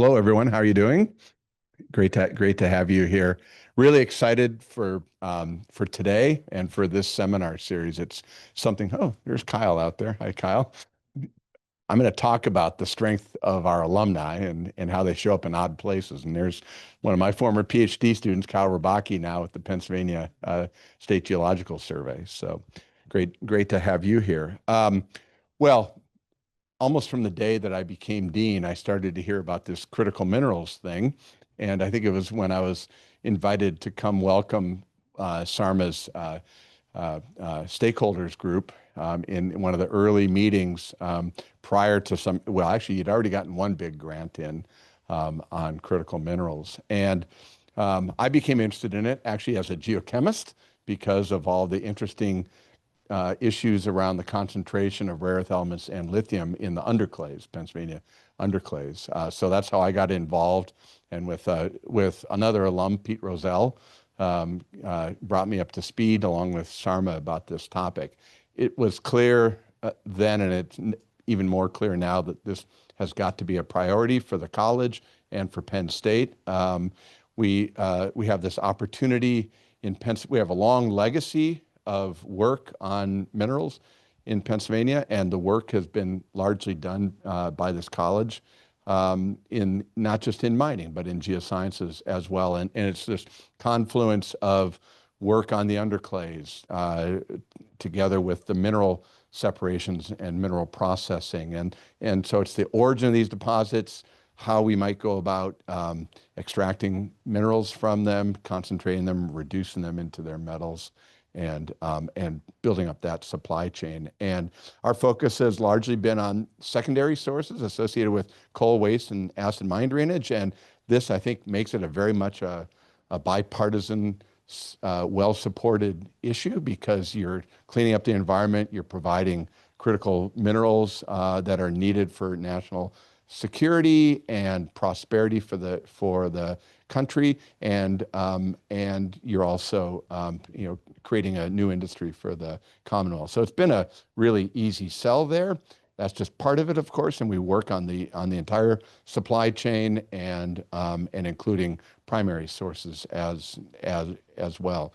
Hello, everyone. How are you doing? Great to have you here. Really excited for today and for this seminar series. It's something. Oh, there's Kyle out there. Hi, Kyle. I'm going to talk about the strength of our alumni and how they show up in odd places. And there's one of my former PhD students, Kyle Rabaki, now at the Pennsylvania State Geological Survey. So great to have you here. Well, almost from the day that I became dean, I started to hear about this critical minerals thing. And I think it was when I was invited to come welcome SARMA's stakeholders group in one of the early meetings prior to well, actually, you'd already gotten one big grant in on critical minerals. And I became interested in it actually as a geochemist because of all the interesting issues around the concentration of rare earth elements and lithium in the underclays, Pennsylvania underclays. So that's how I got involved, and with another alum, Pete Rosell, brought me up to speed along with Sharma about this topic. It was clear then, and it's even more clear now, that this has got to be a priority for the college and for Penn State. We have this opportunity in Pennsylvania. We have a long legacy of work on minerals in Pennsylvania, and the work has been largely done by this college in not just in mining, but in geosciences as well. And it's this confluence of work on the underclays together with the mineral separations and mineral processing. And so it's the origin of these deposits, how we might go about extracting minerals from them, concentrating them, reducing them into their metals, and building up that supply chain. And our focus has largely been on secondary sources associated with coal waste and acid mine drainage. And this, I think, makes it a very much a bipartisan, well-supported issue, because you're cleaning up the environment, you're providing critical minerals that are needed for national security and prosperity for the country, and you're also creating a new industry for the Commonwealth. So it's been a really easy sell there. That's just part of it, of course, and we work on the entire supply chain and including primary sources as well.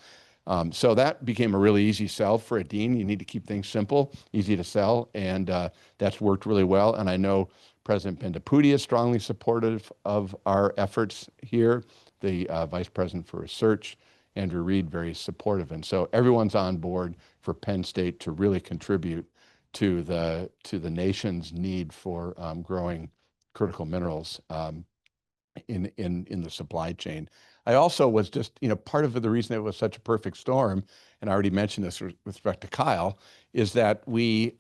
So that became a really easy sell for a dean. You need to keep things simple, easy to sell, and that's worked really well. And I know President Bendapudi is strongly supportive of our efforts here. The Vice President for Research, Andrew Reed, very supportive. And so everyone's on board for Penn State to really contribute to the nation's need for growing critical minerals in the supply chain. I also was just, part of the reason it was such a perfect storm, and I already mentioned this with respect to Kyle, is that we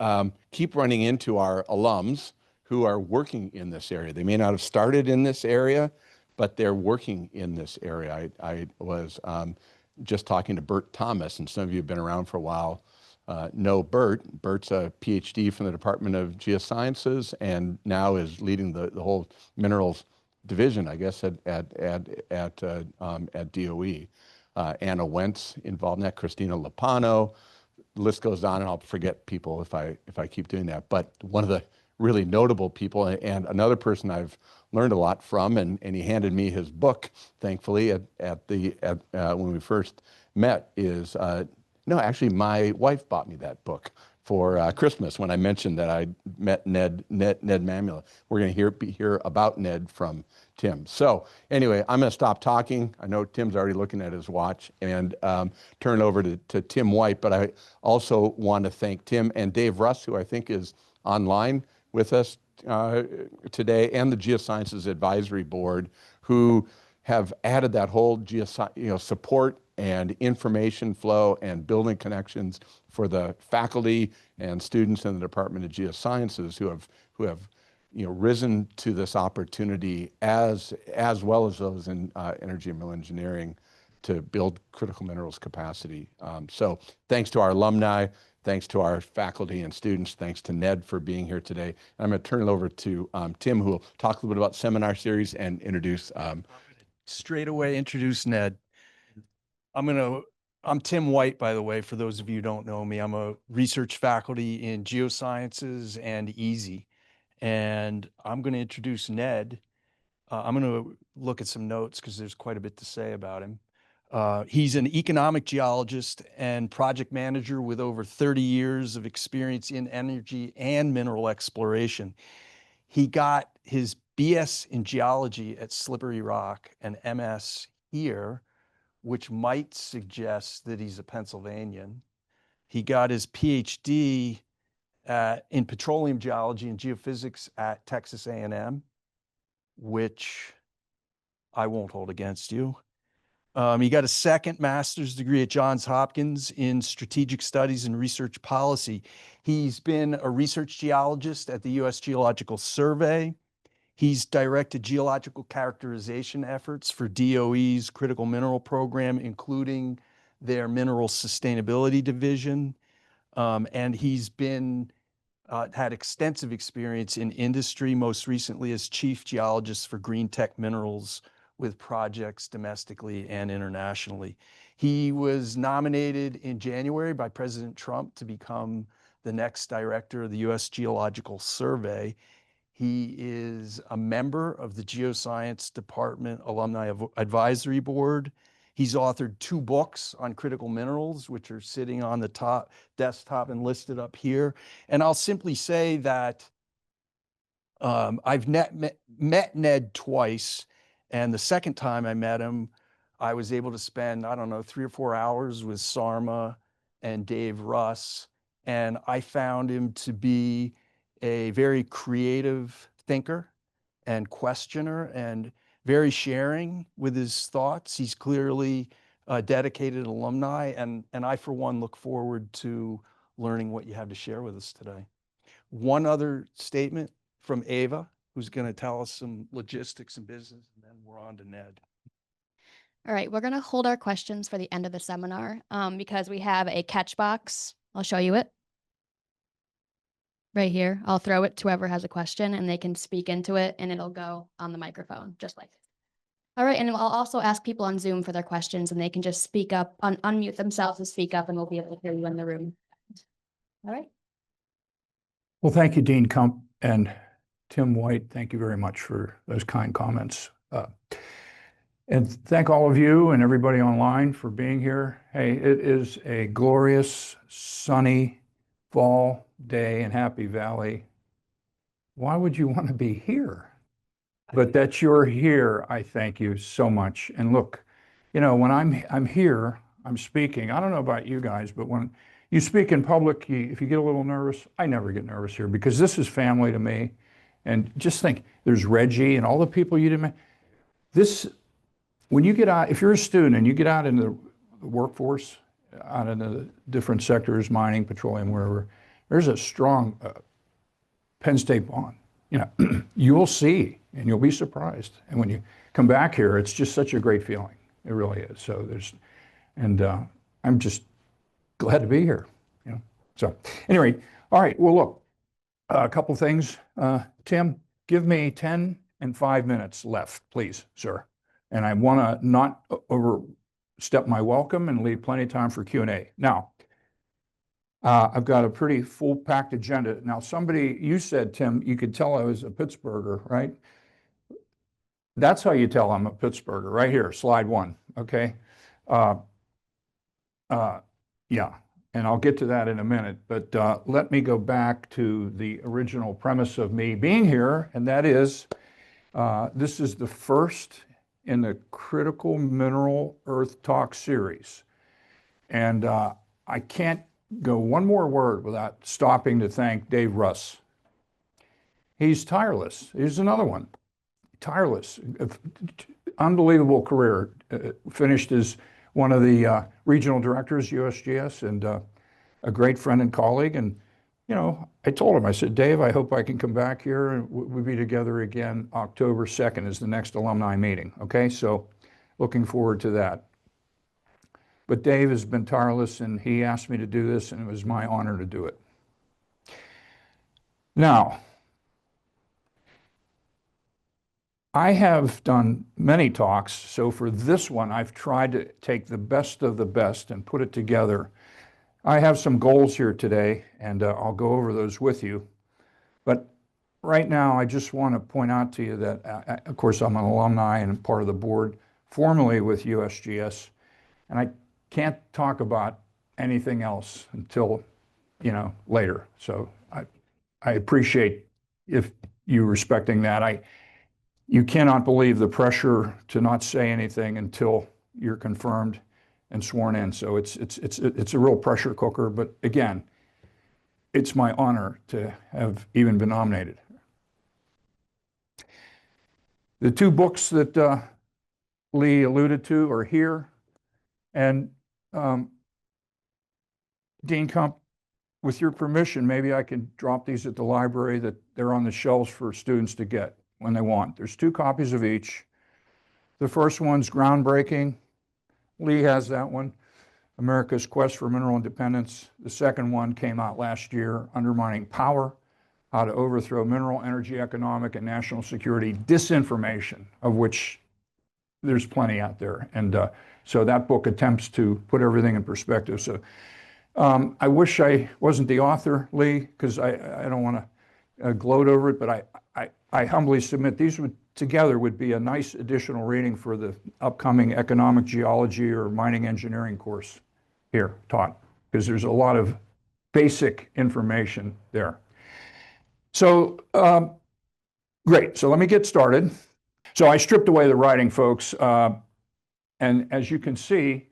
keep running into our alums who are working in this area. They may not have started in this area, but they're working in this area. I was just talking to Bert Thomas, and some of you have been around for a while know Bert. Bert's a PhD from the Department of Geosciences and now is leading the whole minerals division, I guess, at DOE. Anna Wentz involved in that, Christina Lopano. The list goes on, and I'll forget people if I keep doing that. But one of the really notable people, and another person I've learned a lot from, and he handed me his book, thankfully, when we first met, is no, actually, my wife bought me that book for Christmas when I mentioned that I met Ned Mamula. We're going to hear about Ned from Tim. So anyway, I'm going to stop talking. I know Tim's already looking at his watch, and turn it over to Tim White. But I also want to thank Tim and Dave Russ, who I think is online with us today, and the Geosciences Advisory Board, who have added that whole support and information flow and building connections for the faculty and students in the Department of Geosciences who have risen to this opportunity, as well as those in energy and mineral engineering, to build critical minerals capacity. So thanks to our alumni, thanks to our faculty and students, thanks to Ned for being here today. I'm going to turn it over to Tim, who will talk a little bit about seminar series and introduce. Straight away introduce Ned. I'm Tim White, by the way, for those of you who don't know me. I'm a research faculty in geosciences and EASY. And I'm going to introduce Ned. I'm going to look at some notes because there's quite a bit to say about him. He's an economic geologist and project manager with over 30 years of experience in energy and mineral exploration. He got his BS in geology at Slippery Rock and MS here, which might suggest that he's a Pennsylvanian. He got his PhD in petroleum geology and geophysics at Texas A&M, which I won't hold against you. He got a second master's degree at Johns Hopkins in strategic studies and research policy. He's been a research geologist at the U.S. Geological Survey. He's directed geological characterization efforts for DOE's critical mineral program, including their mineral sustainability division. And he's been had extensive experience in industry, most recently as chief geologist for Green Tech Minerals with projects domestically and internationally. He was nominated in January by President Trump to become the next director of the U.S. Geological Survey. He is a member of the Geoscience Department Alumni Advisory Board. He's authored 2 books on critical minerals, which are sitting on the top desktop and listed up here. And I'll simply say that I've met Ned twice. And the second time I met him, I was able to spend, I don't know, 3 or 4 hours with Sarma and Dave Russ. And I found him to be a very creative thinker and questioner and very sharing with his thoughts. He's clearly a dedicated alumni, and I, for one, look forward to learning what you have to share with us today. One other statement from Ava, who's going to tell us some logistics and business, and then we're on to Ned. All right, we're going to hold our questions for the end of the seminar because we have a catch box. I'll show you it right here. I'll throw it to whoever has a question and they can speak into it and it'll go on the microphone, just like this. All right, and I'll also ask people on Zoom for their questions and they can just speak up, unmute themselves and speak up and we'll be able to hear you in the room. All right. Well, thank you, Dean Kump and Tim White. Thank you very much for those kind comments. And thank all of you and everybody online for being here. Hey, it is a glorious, sunny fall day in Happy Valley. Why would you want to be here? But that you're here, I thank you so much. And look, you know, when I'm here, I'm speaking. I don't know about you guys, but when you speak in public, if you get a little nervous, I never get nervous here because this is family to me. And just think, there's Reggie and all the people you didn't. When you get out, if you're a student and you get out into the workforce, out in the different sectors, mining, petroleum, wherever, there's a strong Penn State bond. You know, you'll see and you'll be surprised. And when you come back here, it's just such a great feeling. It really is. So I'm just glad to be here. You know. So anyway, all right. Well, look, a couple things. Tim, give me 10 and 5 minutes left, please, sir. And I want to not overstep my welcome and leave plenty of time for Q&A. Now, I've got a pretty full-packed agenda. Now, you said, Tim, you could tell I was a Pittsburgher, right? That's how you tell I'm a Pittsburgher, right here, slide 1, okay? Yeah, and I'll get to that in a minute, but let me go back to the original premise of me being here, and that is, this is the first in the Critical Mineral Earth Talk series. And I can't go one more word without stopping to thank Dave Russ. He's tireless. Here's another one. Tireless. Unbelievable career. Finished as one of the regional directors, USGS, and a great friend and colleague. And you know, I told him, I said, Dave, I hope I can come back here and we'll be together again. October 2nd is the next alumni meeting. Okay, so looking forward to that. But Dave has been tireless and he asked me to do this and it was my honor to do it. Now, I have done many talks, so for this one, I've tried to take the best of the best and put it together. I have some goals here today, and I'll go over those with you. But right now, I just want to point out to you that, of course, I'm an alumni and part of the board formerly with USGS, and I can't talk about anything else until, later. So I appreciate if you respecting that. You cannot believe the pressure to not say anything until you're confirmed and sworn in. So it's a real pressure cooker. But again, it's my honor to have even been nominated. The two books that Lee alluded to are here. And Dean Kump, with your permission, maybe I can drop these at the library, that they're on the shelves for students to get when they want. There's 2 copies of each. The first one's groundbreaking. Lee has that one, America's Quest for Mineral Independence. The second one came out last year, Undermining Power, How to Overthrow Mineral, Energy, Economic, and National Security Disinformation, of which there's plenty out there. And so that book attempts to put everything in perspective. So I wish I wasn't the author, Lee, because I don't want to gloat over it, but I humbly submit these together would be a nice additional reading for the upcoming economic geology or mining engineering course here taught, because there's a lot of basic information there. So great, so let me get started. So I stripped away the writing, folks, and as you can see,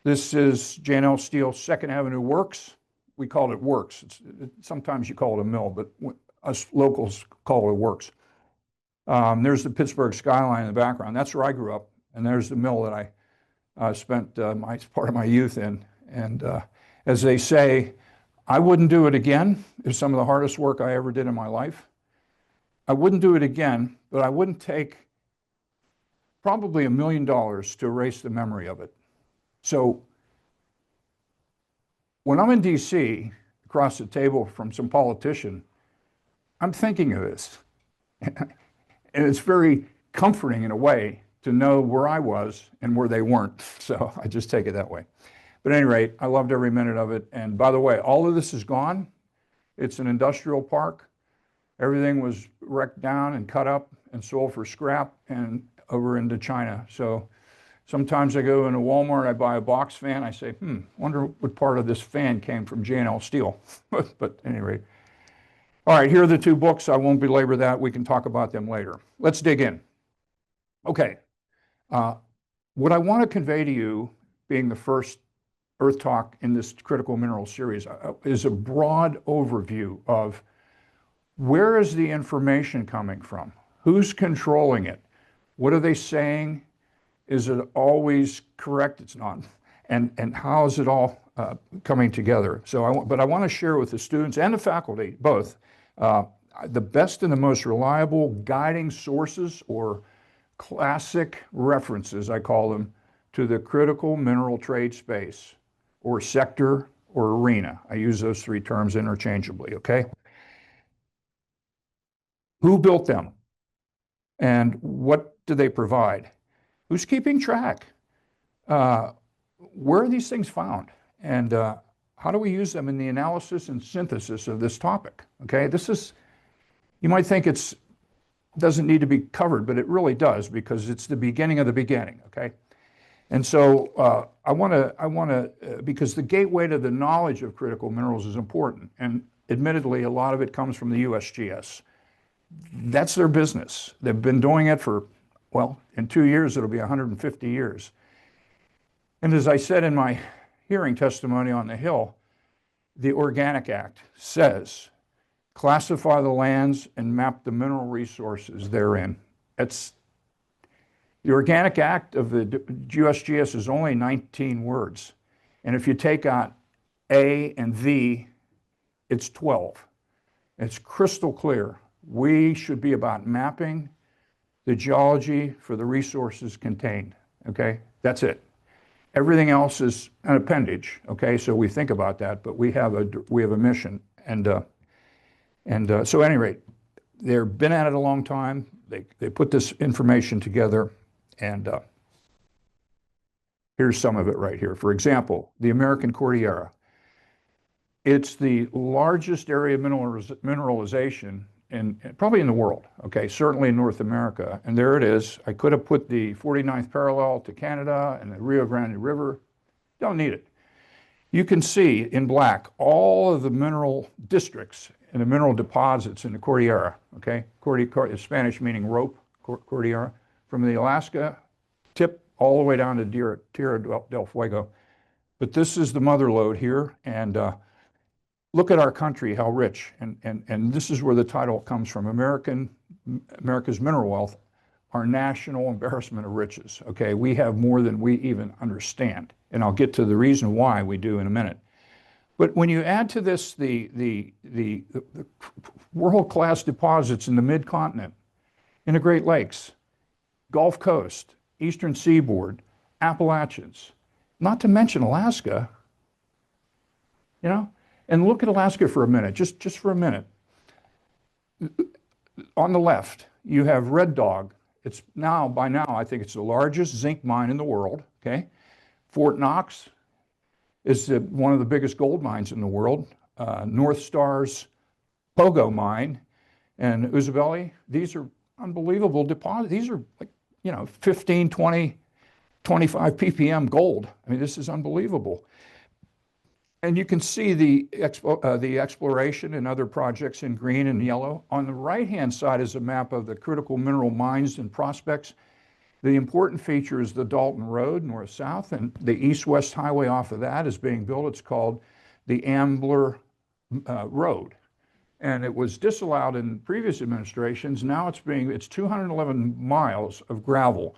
this is J&L Steel's Second Avenue Works. We call it Works. Sometimes you call it a mill, but us locals call it Works. There's the Pittsburgh skyline in the background. That's where I grew up, and there's the mill that I spent part of my youth in. And as they say, I wouldn't do it again. It's some of the hardest work I ever did in my life. I wouldn't do it again, but I wouldn't take probably $1 million to erase the memory of it. So when I'm in DC, across the table from some politician, I'm thinking of this. And it's very comforting in a way to know where I was and where they weren't. So I just take it that way. But at any rate, I loved every minute of it. And by the way, all of this is gone. It's an industrial park. Everything was wrecked down and cut up and sold for scrap and over into China. So sometimes I go into Walmart, I buy a box fan. I say, wonder what part of this fan came from J&L Steel. But at any rate. All right, here are the 2 books. I won't belabor that. We can talk about them later. Let's dig in. Okay. What I want to convey to you, being the first Earth Talk in this critical mineral series, is a broad overview of where is the information coming from? Who's controlling it? What are they saying? Is it always correct? It's not. And how is it all coming together? So but I want to share with the students and the faculty, both, the best and the most reliable guiding sources, or classic references, I call them, to the critical mineral trade space, or sector, or arena. I use those 3 terms interchangeably, okay? Who built them? And what do they provide? Who's keeping track? Where are these things found? And how do we use them in the analysis and synthesis of this topic? Okay, this is, you might think it doesn't need to be covered, but it really does, because it's the beginning of the beginning, okay? And so I want to, because the gateway to the knowledge of critical minerals is important. And admittedly, a lot of it comes from the USGS. That's their business. They've been doing it for, well, in 2 years, it'll be 150 years. And as I said in my hearing testimony on the Hill, the Organic Act says, classify the lands and map the mineral resources therein. It's the Organic Act of the USGS is only 19 words. And if you take out A and the, it's 12. It's crystal clear. We should be about mapping the geology for the resources contained, okay? That's it. Everything else is an appendage, okay? So we think about that, but we have a mission. And so at any rate, they've been at it a long time. They put this information together, and here's some of it right here. For example, the American Cordillera. It's the largest area of mineralization probably in the world, okay, certainly in North America. And there it is. I could have put the 49th parallel to Canada and the Rio Grande River. Don't need it. You can see in black all of the mineral districts and the mineral deposits in the Cordillera, okay? Spanish meaning rope, Cordillera, from the Alaska tip all the way down to Tierra del Fuego. But this is the mother lode here, and look at our country, how rich, and this is where the title comes from, America's mineral wealth, our national embarrassment of riches, okay? We have more than we even understand, and I'll get to the reason why we do in a minute. But when you add to this the world-class deposits in the mid-continent, in the Great Lakes, Gulf Coast, Eastern Seaboard, Appalachians, not to mention Alaska, you know? And look at Alaska for a minute, just for a minute. On the left, you have Red Dog. It's by now, I think it's the largest zinc mine in the world, okay? Fort Knox is one of the biggest gold mines in the world. North Star's Pogo mine and Uzabeli, these are unbelievable deposits. These are like, 15, 20, 25 ppm gold. I mean, this is unbelievable. And you can see the exploration and other projects in green and yellow. On the right-hand side is a map of the critical mineral mines and prospects. The important feature is the Dalton Road, north-south, and the east-west highway off of that is being built. It's called the Ambler Road. And it was disallowed in previous administrations. Now it's 211 miles of gravel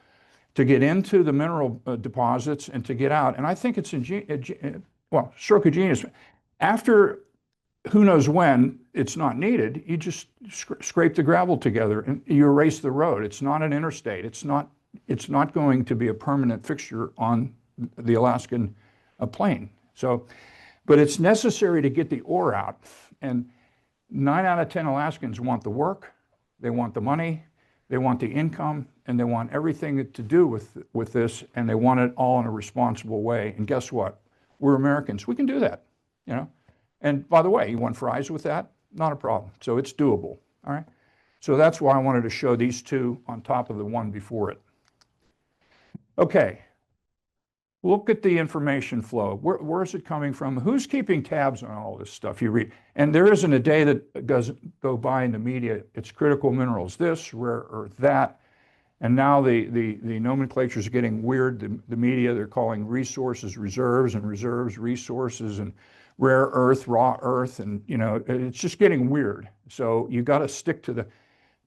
to get into the mineral deposits and to get out. And I think it's stroke of genius. After who knows when it's not needed, you just scrape the gravel together and you erase the road. It's not an interstate. It's not going to be a permanent fixture on the Alaskan plain. So, but it's necessary to get the ore out. And 9 out of 10 Alaskans want the work, they want the money, they want the income, and they want everything to do with this, and they want it all in a responsible way. And guess what? We're Americans. We can do that, And by the way, you want fries with that? Not a problem. So it's doable, all right? So that's why I wanted to show these two on top of the one before it. Okay, look at the information flow. Where is it coming from? Who's keeping tabs on all this stuff you read? And there isn't a day that doesn't go by in the media. It's critical minerals, this, rare earth, that. And now the nomenclature is getting weird. The media, they're calling resources reserves and reserves resources and rare earth, raw earth. And, it's just getting weird. So you got to stick to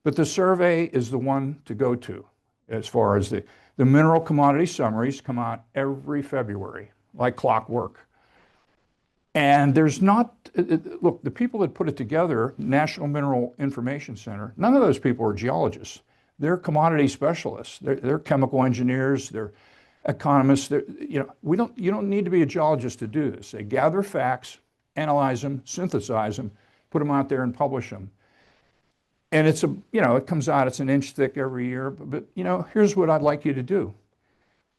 but the survey is the one to go to as far as the mineral commodity summaries come out every February, like clockwork. And there's not, look, the people that put it together, National Mineral Information Center, none of those people are geologists. They're commodity specialists. They're chemical engineers. They're economists. You don't need to be a geologist to do this. They gather facts, analyze them, synthesize them, put them out there and publish them. And it comes out, it's an inch thick every year. But here's what I'd like you to do.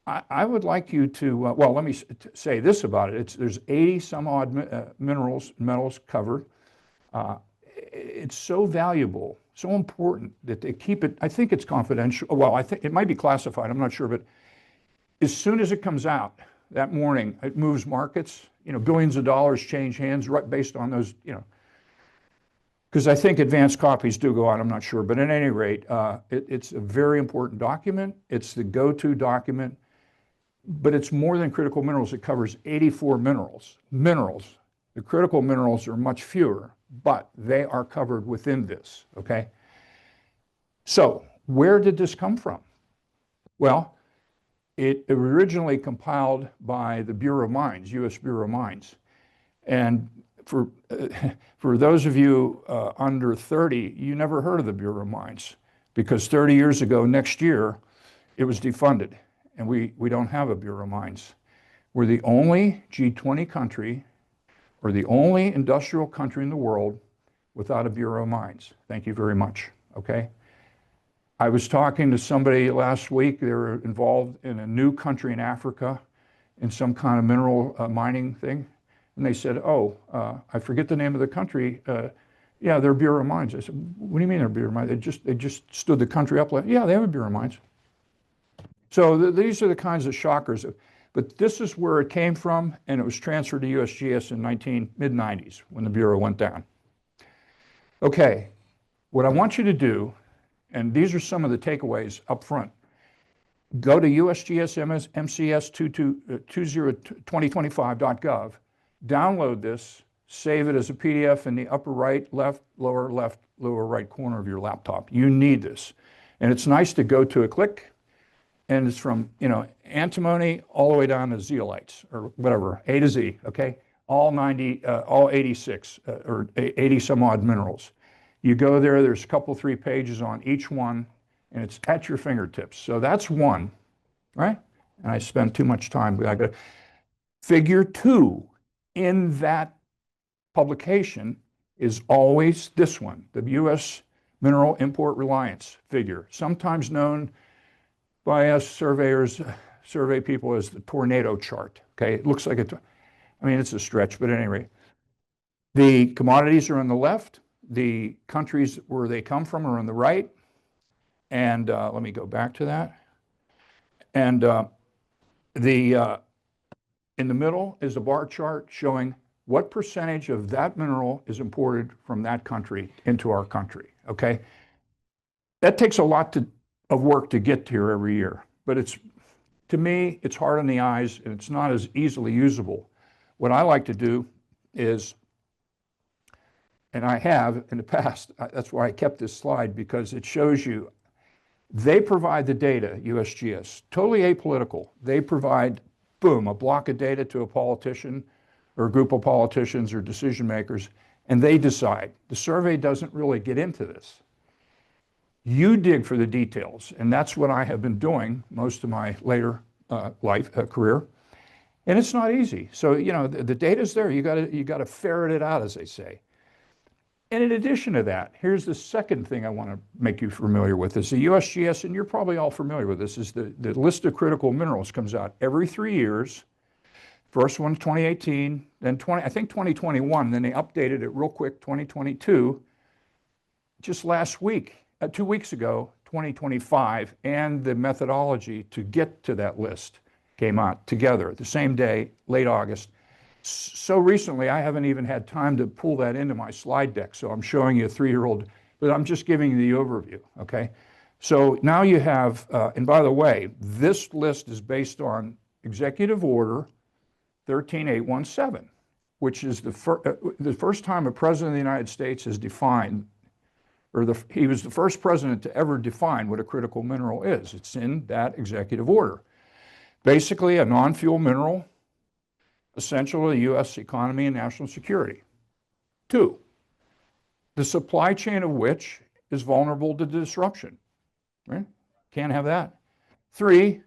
I would like you to, let me say this about it. There's 80 some odd metals covered. It's so valuable, so important that they keep it. I think it's confidential. Well, I think it might be classified. I'm not sure, but as soon as it comes out that morning, it moves markets. Billions of dollars change hands right based on those. Because I think advanced copies do go out. I'm not sure, but at any rate, it's a very important document. It's the go-to document, but it's more than critical minerals. It covers 84 minerals. The critical minerals are much fewer, but they are covered within this, okay? So where did this come from? Well, it originally compiled by the Bureau of Mines, U.S. Bureau of Mines. And for those of you under 30, you never heard of the Bureau of Mines because 30 years ago, next year, it was defunded. And we don't have a Bureau of Mines. We're the only G20 country or the only industrial country in the world without a Bureau of Mines. Thank you very much, okay? I was talking to somebody last week. They were involved in a new country in Africa in some kind of mineral mining thing. And they said, I forget the name of the country. Yeah, they're Bureau of Mines. I said, what do you mean they're Bureau of Mines? They just stood the country up. Like, yeah, they have a Bureau of Mines. So these are the kinds of shockers. But this is where it came from, and it was transferred to USGS in mid-90s when the Bureau went down. Okay, what I want you to do, and these are some of the takeaways up front, go to USGS MCS 2025.gov, download this, save it as a PDF in the upper right, left, lower right corner of your laptop. You need this. And it's nice to go to a click, and it's from, antimony all the way down to zeolites, or whatever, A to Z, okay? All 86, or 80 some odd minerals. You go there, there's a couple, 3 pages on each one, and it's at your fingertips. So that's one, right? And I spend too much time. Figure 2 in that publication is always this one, the U.S. Mineral Import Reliance figure, sometimes known by us survey people as the tornado chart, okay? It looks like it's a stretch, but at any rate. The commodities are on the left, the countries where they come from are on the right, and let me go back to that. And in the middle is a bar chart showing what percentage of that mineral is imported from that country into our country, okay? That takes a lot of work to get here every year, but to me, it's hard on the eyes and it's not as easily usable. What I like to do is, and I have in the past, that's why I kept this slide, because it shows you, they provide the data, USGS, totally apolitical. They provide, boom, a block of data to a politician or a group of politicians or decision makers, and they decide. The survey doesn't really get into this. You dig for the details, and that's what I have been doing most of my later career, and it's not easy. So, the data's there. You got to ferret it out, as they say. And in addition to that, here's the second thing I want to make you familiar with is the USGS, and you're probably all familiar with this, is the list of critical minerals comes out every 3 years. First one, 2018, then 2021, then they updated it real quick, 2022. Just last week, 2 weeks ago, 2025, and the methodology to get to that list came out together the same day, late August. So recently, I haven't even had time to pull that into my slide deck, so I'm showing you a 3-year-old, but I'm just giving you the overview, okay? So now you have, and by the way, this list is based on Executive Order 13817, which is the first time a president of the United States has defined, or he was the first president to ever define what a critical mineral is. It's in that executive order. Basically, a non-fuel mineral essential to the U.S. economy and national security. 2, the supply chain of which is vulnerable to disruption. Right? Can't have that. 3,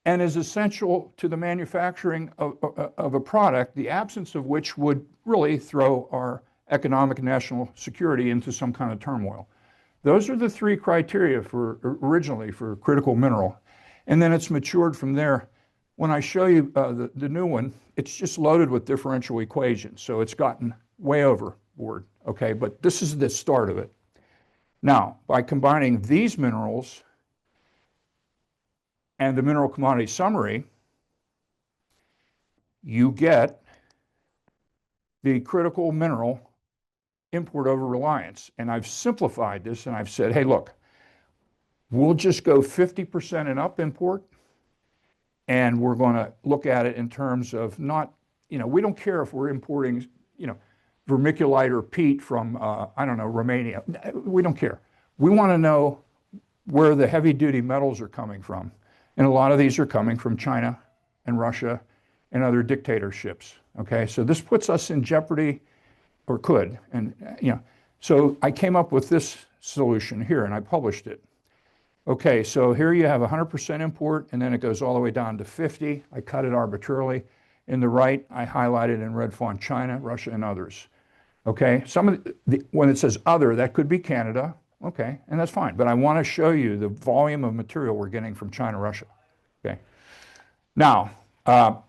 and is essential to the manufacturing of a product, the absence of which would really throw our economic and national security into some kind of turmoil. Those are the 3 criteria originally for critical mineral. And then it's matured from there. When I show you the new one, it's just loaded with differential equations. So it's gotten way overboard, okay? But this is the start of it. Now, by combining these minerals and the mineral commodity summary, you get the critical mineral import over reliance. And I've simplified this and I've said, hey, look, we'll just go 50% and up import, and we're going to look at it in terms of not, we don't care if we're importing, vermiculite or peat from, Romania. We don't care. We want to know where the heavy-duty metals are coming from. And a lot of these are coming from China and Russia and other dictatorships, okay? So this puts us in jeopardy, or could, and, So I came up with this solution here, and I published it. Okay, so here you have 100% import, and then it goes all the way down to 50. I cut it arbitrarily. In the right, I highlighted in red font China, Russia, and others. Okay, when it says other, that could be Canada, okay, and that's fine. But I want to show you the volume of material we're getting from China, Russia, okay. Now, the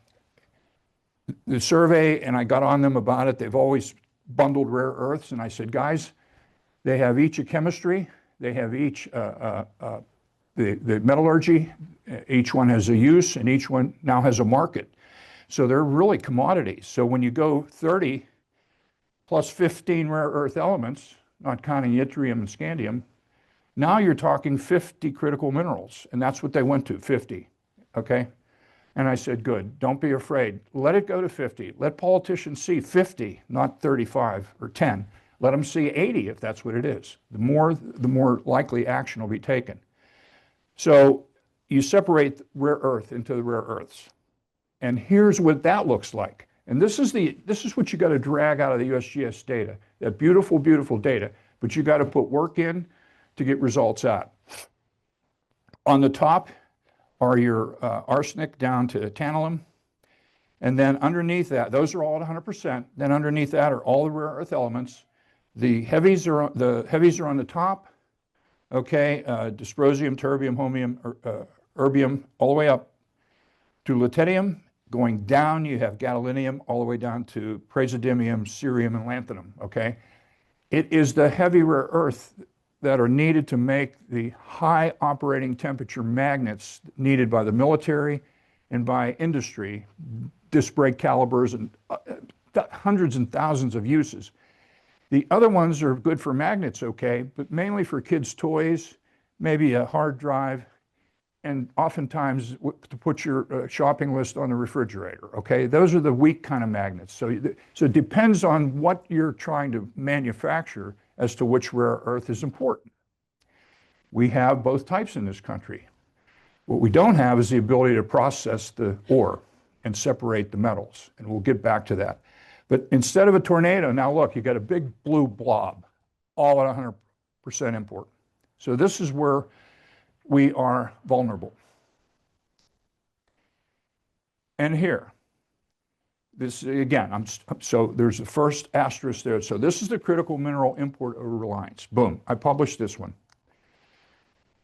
survey, and I got on them about it, they've always bundled rare earths, and I said, guys, they have each a chemistry, they have each the metallurgy, each one has a use, and each one now has a market. So they're really commodities. So when you go 30 plus 15 rare earth elements, not counting yttrium and scandium, now you're talking 50 critical minerals, and that's what they went to, 50, okay? And I said, good, don't be afraid. Let it go to 50. Let politicians see 50, not 35 or 10. Let them see 80 if that's what it is. The more likely action will be taken. So you separate rare earth into the rare earths. And here's what that looks like. And this is what you got to drag out of the USGS data, that beautiful, beautiful data, but you got to put work in to get results out. On the top are your arsenic down to tantalum. And then underneath that, those are all at 100%. Then underneath that are all the rare earth elements. The heavies are on the top, okay, dysprosium, terbium, holmium, erbium, all the way up to lutetium. Going down, you have gadolinium, all the way down to praseodymium, cerium, and lanthanum, okay? It is the heavy rare earth that are needed to make the high operating temperature magnets needed by the military and by industry, disc brake calibers, and hundreds and thousands of uses. The other ones are good for magnets, okay, but mainly for kids' toys, maybe a hard drive, and oftentimes to put your shopping list on the refrigerator, okay? Those are the weak kind of magnets. So it depends on what you're trying to manufacture as to which rare earth is important. We have both types in this country. What we don't have is the ability to process the ore and separate the metals, and we'll get back to that. But instead of a tornado, now look, you got a big blue blob, all at 100% import. So this is where we are vulnerable. And here, this again, so there's the first asterisk there. So this is the critical mineral import over-reliance. Boom, I published this one.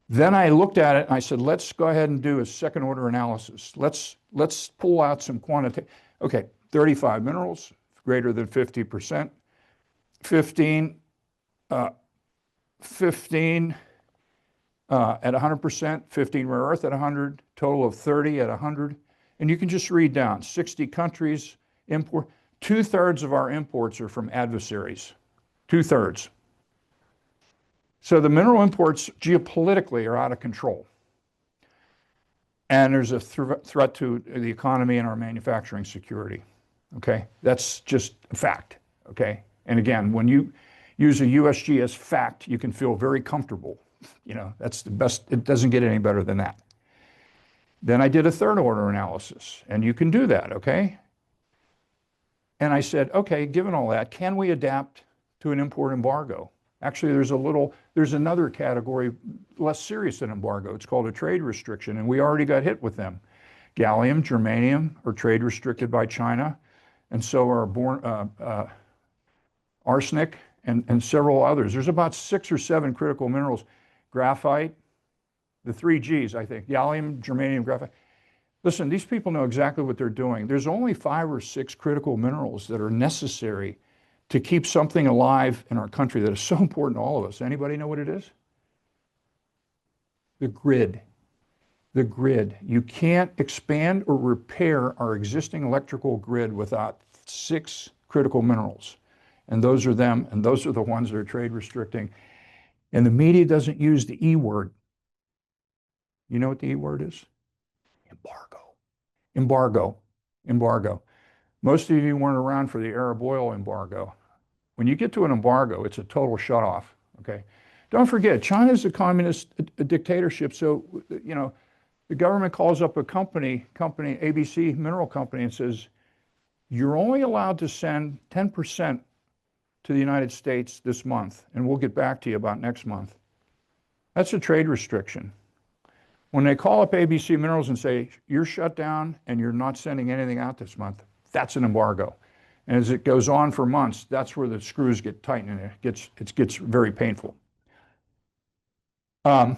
Then I looked at it and I said, let's go ahead and do a second order analysis. Let's pull out some quantitative. Okay, 35 minerals, greater than 50%. 15 at 100%, 15 rare earth at 100, total of 30 at 100. And you can just read down, 60 countries import. 2/3 of our imports are from adversaries, 2/3. So the mineral imports geopolitically are out of control. And there's a threat to the economy and our manufacturing security, okay? That's just a fact, okay? And again, when you use a USGS fact, you can feel very comfortable. You know, that's the best, it doesn't get any better than that. Then I did a third order analysis, and you can do that, okay? And I said, okay, given all that, can we adapt to an import embargo? Actually, there's another category less serious than embargo. It's called a trade restriction, and we already got hit with them. Gallium, germanium are trade restricted by China, and so are arsenic and several others. There's about 6 or 7 critical minerals. Graphite, the 3 Gs, I think, gallium, germanium, graphite. Listen, these people know exactly what they're doing. There's only 5 or 6 critical minerals that are necessary to keep something alive in our country that is so important to all of us. Anybody know what it is? The grid. The grid. You can't expand or repair our existing electrical grid without 6 critical minerals. And those are them, and those are the ones that are trade restricting. And the media doesn't use the E word. You know what the E word is? Embargo. Embargo. Embargo. Most of you weren't around for the Arab oil embargo. When you get to an embargo, it's a total shutoff, okay? Don't forget, China's a communist dictatorship, so, you know, the government calls up a company, ABC Mineral Company, and says, you're only allowed to send 10% to the United States this month, and we'll get back to you about next month. That's a trade restriction. When they call up ABC Minerals and say, you're shut down and you're not sending anything out this month, that's an embargo. And as it goes on for months, that's where the screws get tightened and it gets very painful. No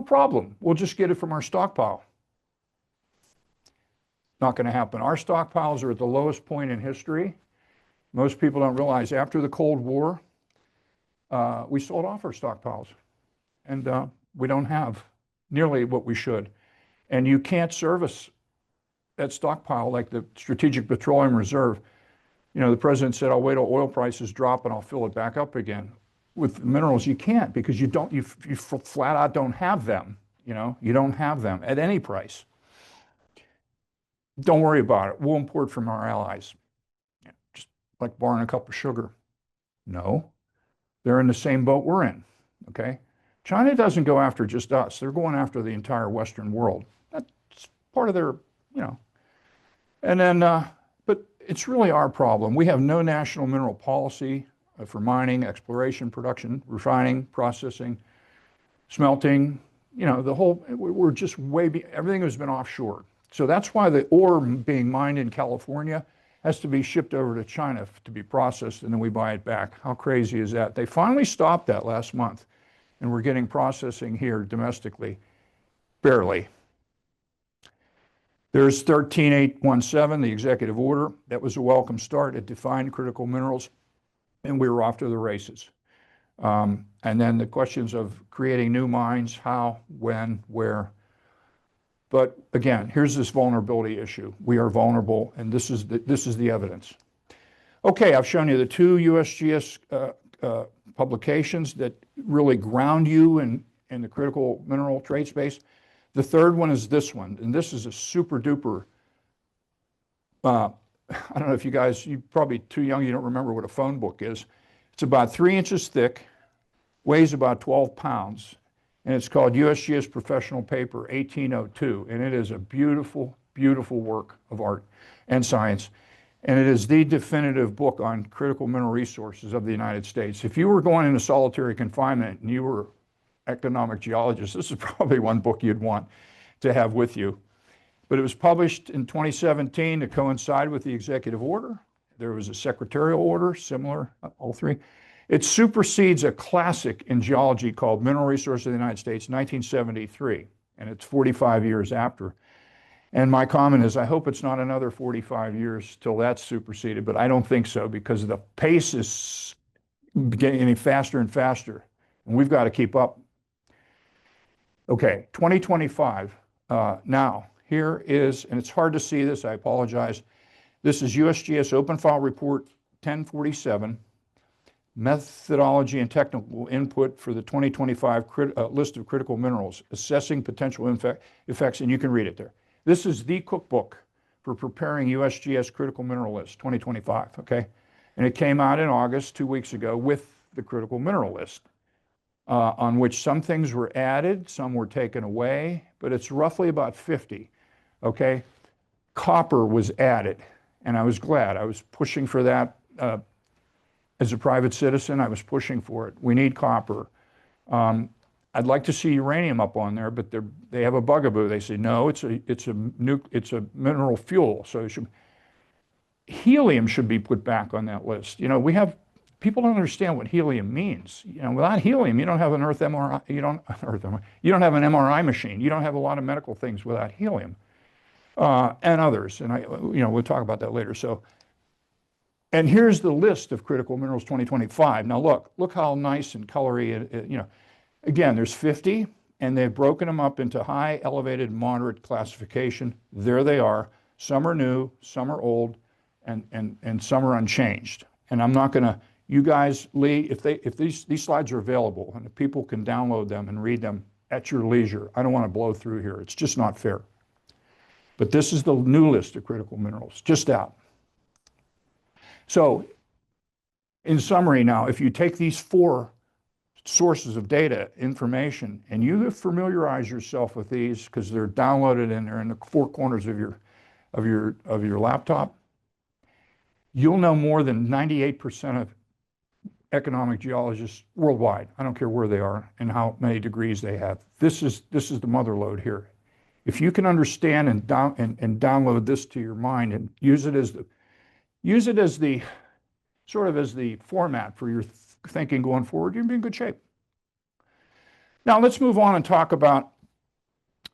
problem. We'll just get it from our stockpile. Not going to happen. Our stockpiles are at the lowest point in history. Most people don't realize after the Cold War, we sold off our stockpiles, and we don't have nearly what we should. And you can't service that stockpile like the Strategic Petroleum Reserve. You know, the president said, I'll wait till oil prices drop and I'll fill it back up again. With minerals, you can't, because you flat out don't have them. You know, you don't have them at any price. Don't worry about it. We'll import from our allies. Just like borrowing a cup of sugar. No, they're in the same boat we're in, okay? China doesn't go after just us. They're going after the entire Western world. That's part of their, you know. And then, but it's really our problem. We have no national mineral policy for mining, exploration, production, refining, processing, smelting, you know, the whole, we're just everything has been offshore. So that's why the ore being mined in California has to be shipped over to China to be processed, and then we buy it back. How crazy is that? They finally stopped that last month, and we're getting processing here domestically, barely. There's 13817, the executive order. That was a welcome start. It defined critical minerals, and we were off to the races. And then the questions of creating new mines, how, when, where. But again, here's this vulnerability issue. We are vulnerable, and this is the evidence. Okay, I've shown you the two USGS publications that really ground you in the critical mineral trade space. The third one is this one, and this is a super duper, I don't know if you guys, you're probably too young, you don't remember what a phone book is. It's about 3 inches thick, weighs about 12 pounds, and it's called USGS Professional Paper 1802, and it is a beautiful, beautiful work of art and science, and it is the definitive book on critical mineral resources of the United States. If you were going into solitary confinement and you were economic geologist, this is probably one book you'd want to have with you. But it was published in 2017 to coincide with the executive order. There was a secretarial order, similar, all three. It supersedes a classic in geology called Mineral Resources of the United States, 1973, and it's 45 years after. And my comment is, I hope it's not another 45 years till that's superseded, but I don't think so, because the pace is getting faster and faster, and we've got to keep up. Okay, 2025. Now, here is, and it's hard to see this, I apologize. This is USGS Open File Report 1047, Methodology and Technical Input for the 2025 List of Critical Minerals, Assessing Potential Effects, and you can read it there. This is the cookbook for preparing USGS Critical Mineral List 2025, okay? And it came out in August, 2 weeks ago, with the Critical Mineral List, on which some things were added, some were taken away, but it's roughly about 50, okay? Copper was added, and I was glad. I was pushing for that. As a private citizen, I was pushing for it. We need copper. I'd like to see uranium up on there, but they have a bugaboo. They say, no, it's a mineral fuel. So helium should be put back on that list. You know, people don't understand what helium means. You know, without helium, you don't have an MRI, you don't have an MRI machine. You don't have a lot of medical things without helium, and others. And we'll talk about that later. So, and here's the list of critical minerals 2025. Now look how nice and colory, you know. Again, there's 50, and they've broken them up into high, elevated, moderate classification. There they are. Some are new, some are old, and some are unchanged. And I'm not going to, you guys, Lee, if these slides are available and if people can download them and read them at your leisure, I don't want to blow through here. It's just not fair. But this is the new list of critical minerals, just out. So, in summary now, if you take these 4 sources of data, information, and you familiarize yourself with these, because they're downloaded and they're in the 4 corners of your laptop, you'll know more than 98% of economic geologists worldwide. I don't care where they are and how many degrees they have. This is the mother lode here. If you can understand and download this to your mind and use it as the sort of as the format for your thinking going forward, you'll be in good shape. Now let's move on and talk about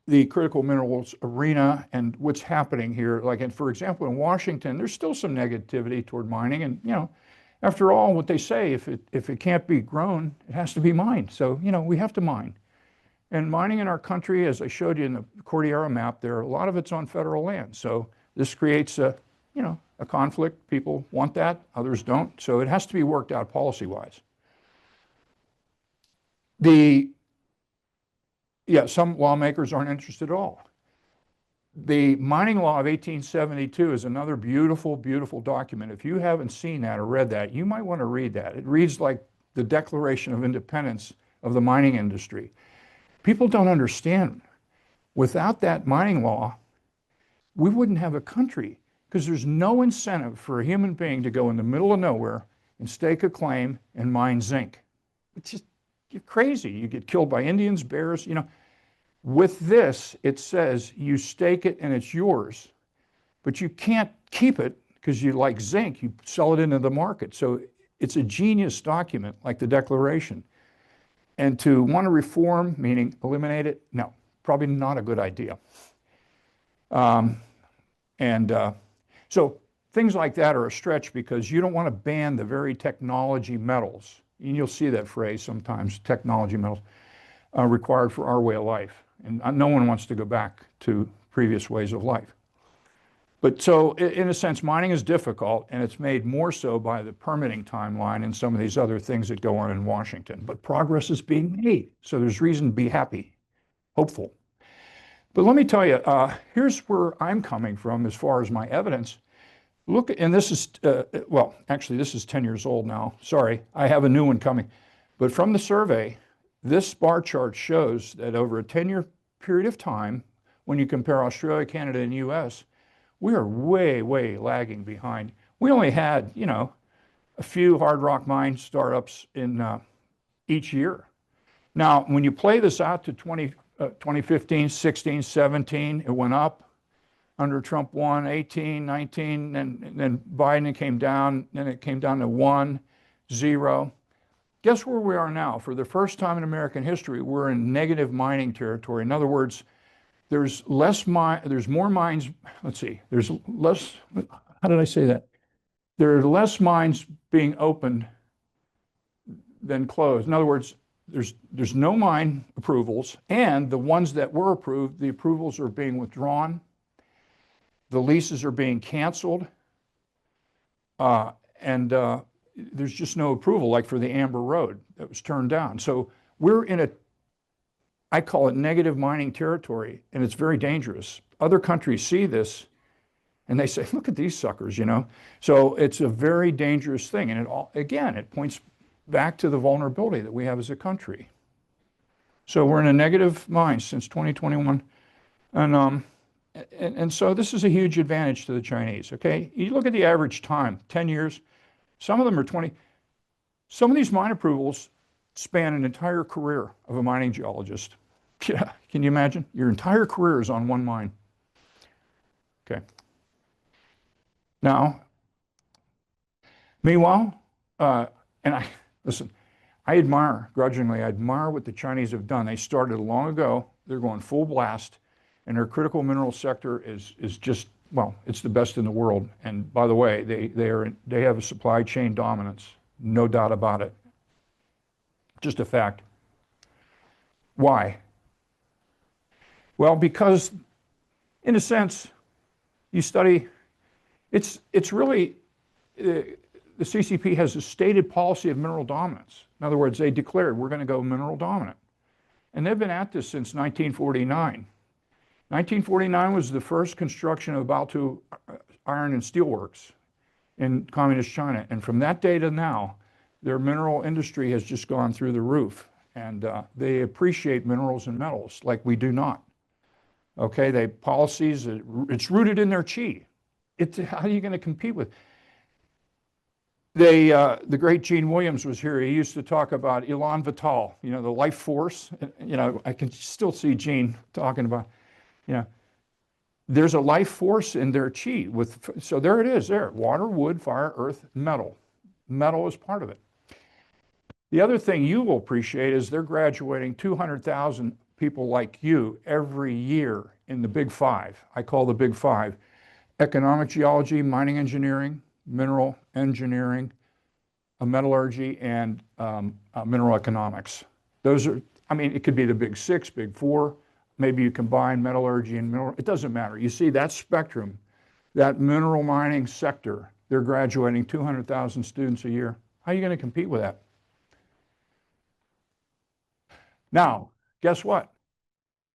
the critical minerals arena and what's happening here. Like, for example, in Washington, there's still some negativity toward mining, and After all, what they say, if it can't be grown, it has to be mined. So, we have to mine. And mining in our country, as I showed you in the Cordillera map there, a lot of it's on federal land. So this creates a conflict. People want that, others don't. So it has to be worked out policy-wise. Some lawmakers aren't interested at all. The mining law of 1872 is another beautiful, beautiful document. If you haven't seen that or read that, you might want to read that. It reads like the Declaration of Independence of the mining industry. People don't understand. Without that mining law, we wouldn't have a country because there's no incentive for a human being to go in the middle of nowhere and stake a claim and mine zinc. It's just, you're crazy. You get killed by Indians, bears, With this, it says you stake it and it's yours, but you can't keep it because you like zinc. You sell it into the market. So it's a genius document like the Declaration. And to want to reform, meaning eliminate it, no, probably not a good idea. So things like that are a stretch because you don't want to ban the very technology metals. And you'll see that phrase sometimes, technology metals, required for our way of life. And no one wants to go back to previous ways of life. But so in a sense, mining is difficult, and it's made more so by the permitting timeline and some of these other things that go on in Washington. But progress is being made, so there's reason to be happy, hopeful. But let me tell you, here's where I'm coming from as far as my evidence. Look, and this is, well, actually, this is 10 years old now. Sorry, I have a new one coming. But from the survey, this bar chart shows that over a 10-year period of time, when you compare Australia, Canada, and US, we are way, way lagging behind. We only had, a few hard rock mine startups in each year. Now, when you play this out to 2015, 16, 17, it went up. Under Trump 1, 18, 19, and then Biden came down, then it came down to 1, 0. Guess where we are now? For the first time in American history, we're in negative mining territory. In other words, there's more mines, let's see, there's less, how did I say that? There are less mines being opened than closed. In other words, there's no mine approvals, and the ones that were approved, the approvals are being withdrawn. The leases are being canceled, and there's just no approval, like for the Amber Road that was turned down. So we're in I call it negative mining territory, and it's very dangerous. Other countries see this, and they say, look at these suckers, So it's a very dangerous thing, and it points back to the vulnerability that we have as a country. So we're in a negative mine since 2021, and so this is a huge advantage to the Chinese, okay? You look at the average time, 10 years, some of them are 20. Some of these mine approvals span an entire career of a mining geologist. Yeah, can you imagine? Your entire career is on one mine. Okay. Now, meanwhile, listen, I grudgingly admire what the Chinese have done. They started long ago. They're going full blast. And their critical mineral sector is just, well, it's the best in the world. And by the way, they have a supply chain dominance, no doubt about it. Just a fact. Why? Well, because in a sense, you study, it's really, the CCP has a stated policy of mineral dominance. In other words, they declared we're going to go mineral dominant. And they've been at this since 1949. 1949 was the first construction of Baotou iron and steel works in communist China. And from that day to now, their mineral industry has just gone through the roof. And they appreciate minerals and metals like we do not. Okay, they policies, it's rooted in their chi. How are you going to compete with? The great Gene Williams was here. He used to talk about Elan Vital, the life force. I can still see Gene talking about, there's a life force in their chi. So there it is there, water, wood, fire, earth, metal. Metal is part of it. The other thing you will appreciate is they're graduating 200,000 people like you every year in the Big Five. I call the Big Five: economic geology, mining engineering, mineral engineering, metallurgy, and mineral economics. Those are, I mean, it could be the big six, big four. Maybe you combine metallurgy and mineral, it doesn't matter. You see that spectrum, that mineral mining sector, they're graduating 200,000 students a year. How are you going to compete with that? Now, guess what?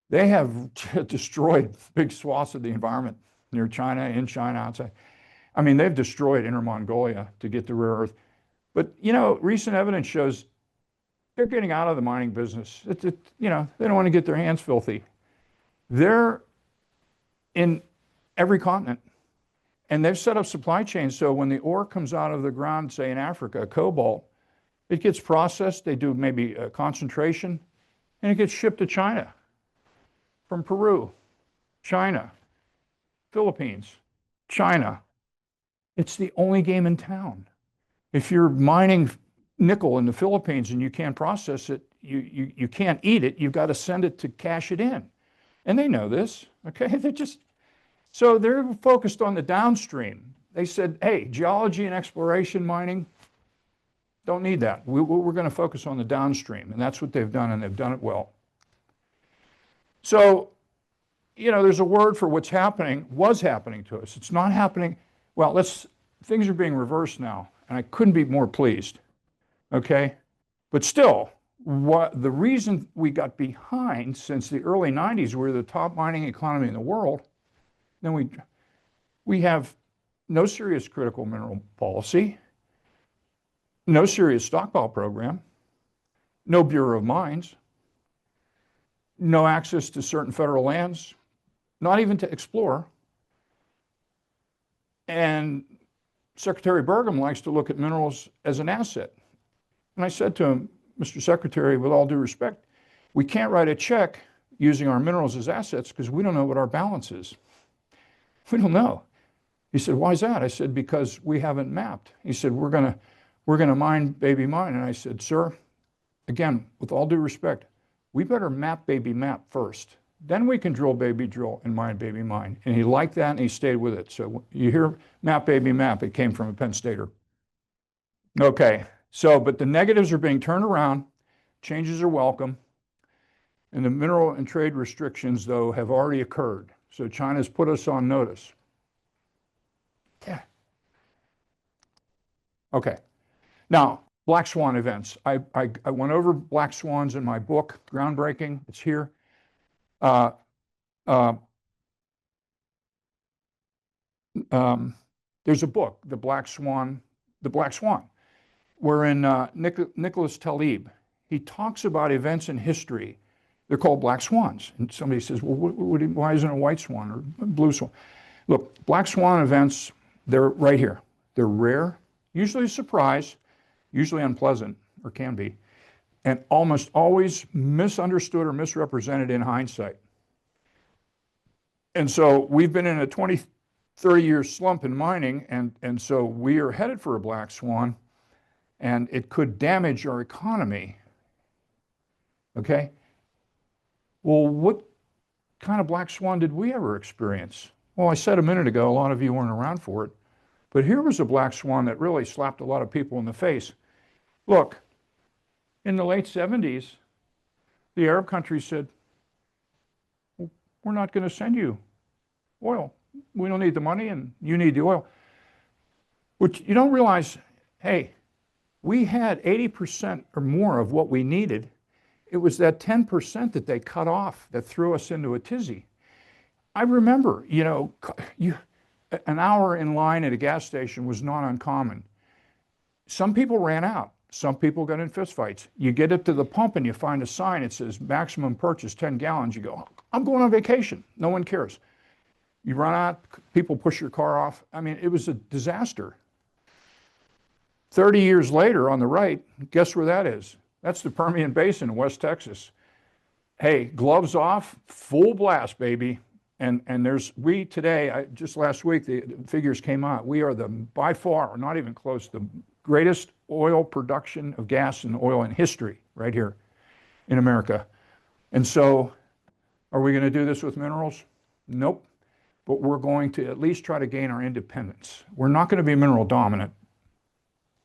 They have destroyed big swaths of the environment near China, in China, outside. I mean, they've destroyed Inner Mongolia to get the rare earth. But, you know, recent evidence shows they're getting out of the mining business. You know, they don't want to get their hands filthy. They're in every continent. And they've set up supply chains. So when the ore comes out of the ground, say in Africa, cobalt, it gets processed. They do maybe a concentration, and it gets shipped to China from Peru, China, Philippines, China. It's the only game in town. If you're mining nickel in the Philippines and you can't process it, you can't eat it, you've got to send it to cash it in. And they know this, okay? So they're focused on the downstream. They said, hey, geology and exploration mining, don't need that. We're going to focus on the downstream. And that's what they've done, and they've done it well. So, you know, there's a word for what's happening, was happening to us. It's not happening. Well, things are being reversed now, and I couldn't be more pleased, okay? But still, the reason we got behind since the early 90s, we're the top mining economy in the world, then we have no serious critical mineral policy, no serious stockpile program, no Bureau of Mines, no access to certain federal lands, not even to explore. And Secretary Burgum likes to look at minerals as an asset. And I said to him, Mr. Secretary, with all due respect, we can't write a check using our minerals as assets because we don't know what our balance is. We don't know. He said, why is that? I said, because we haven't mapped. He said, we're gonna mine baby mine. And I said, sir, again, with all due respect, we better map baby map first. Then we can drill baby drill and mine baby mine. And he liked that and he stayed with it. So you hear map baby map, it came from a Penn Stater. Okay, so, but the negatives are being turned around, changes are welcome, and the mineral and trade restrictions, though, have already occurred. So China's put us on notice. Yeah. Okay. Now, black swan events. I went over black swans in my book, groundbreaking. It's here. There's a book, The Black Swan, wherein Nicholas Taleb, he talks about events in history. They're called black swans. And somebody says, well, why isn't it a white swan or blue swan? Look, black swan events, they're right here. They're rare, usually a surprise, usually unpleasant, or can be, and almost always misunderstood or misrepresented in hindsight. And so we've been in a 20, 30-year slump in mining, and so we are headed for a black swan, and it could damage our economy. Okay? Well, what kind of black swan did we ever experience? Well, I said a minute ago, a lot of you weren't around for it, but here was a black swan that really slapped a lot of people in the face. Look, in the late 70s, the Arab countries said, well, we're not going to send you oil. We don't need the money and you need the oil. Which you don't realize, hey, we had 80% or more of what we needed. It was that 10% that they cut off that threw us into a tizzy. I remember, you know, an hour in line at a gas station was not uncommon. Some people ran out. Some people got in fistfights. You get up to the pump and you find a sign that says maximum purchase 10 gallons. You go, I'm going on vacation. No one cares. You run out, people push your car off. I mean, it was a disaster. 30 years later on the right, guess where that is? That's the Permian Basin in West Texas. Hey, gloves off, full blast, baby. And we today, just last week, the figures came out. We are by far, not even close, the greatest oil production of gas and oil in history right here in America. And so, are we going to do this with minerals? Nope. But we're going to at least try to gain our independence. We're not going to be mineral dominant.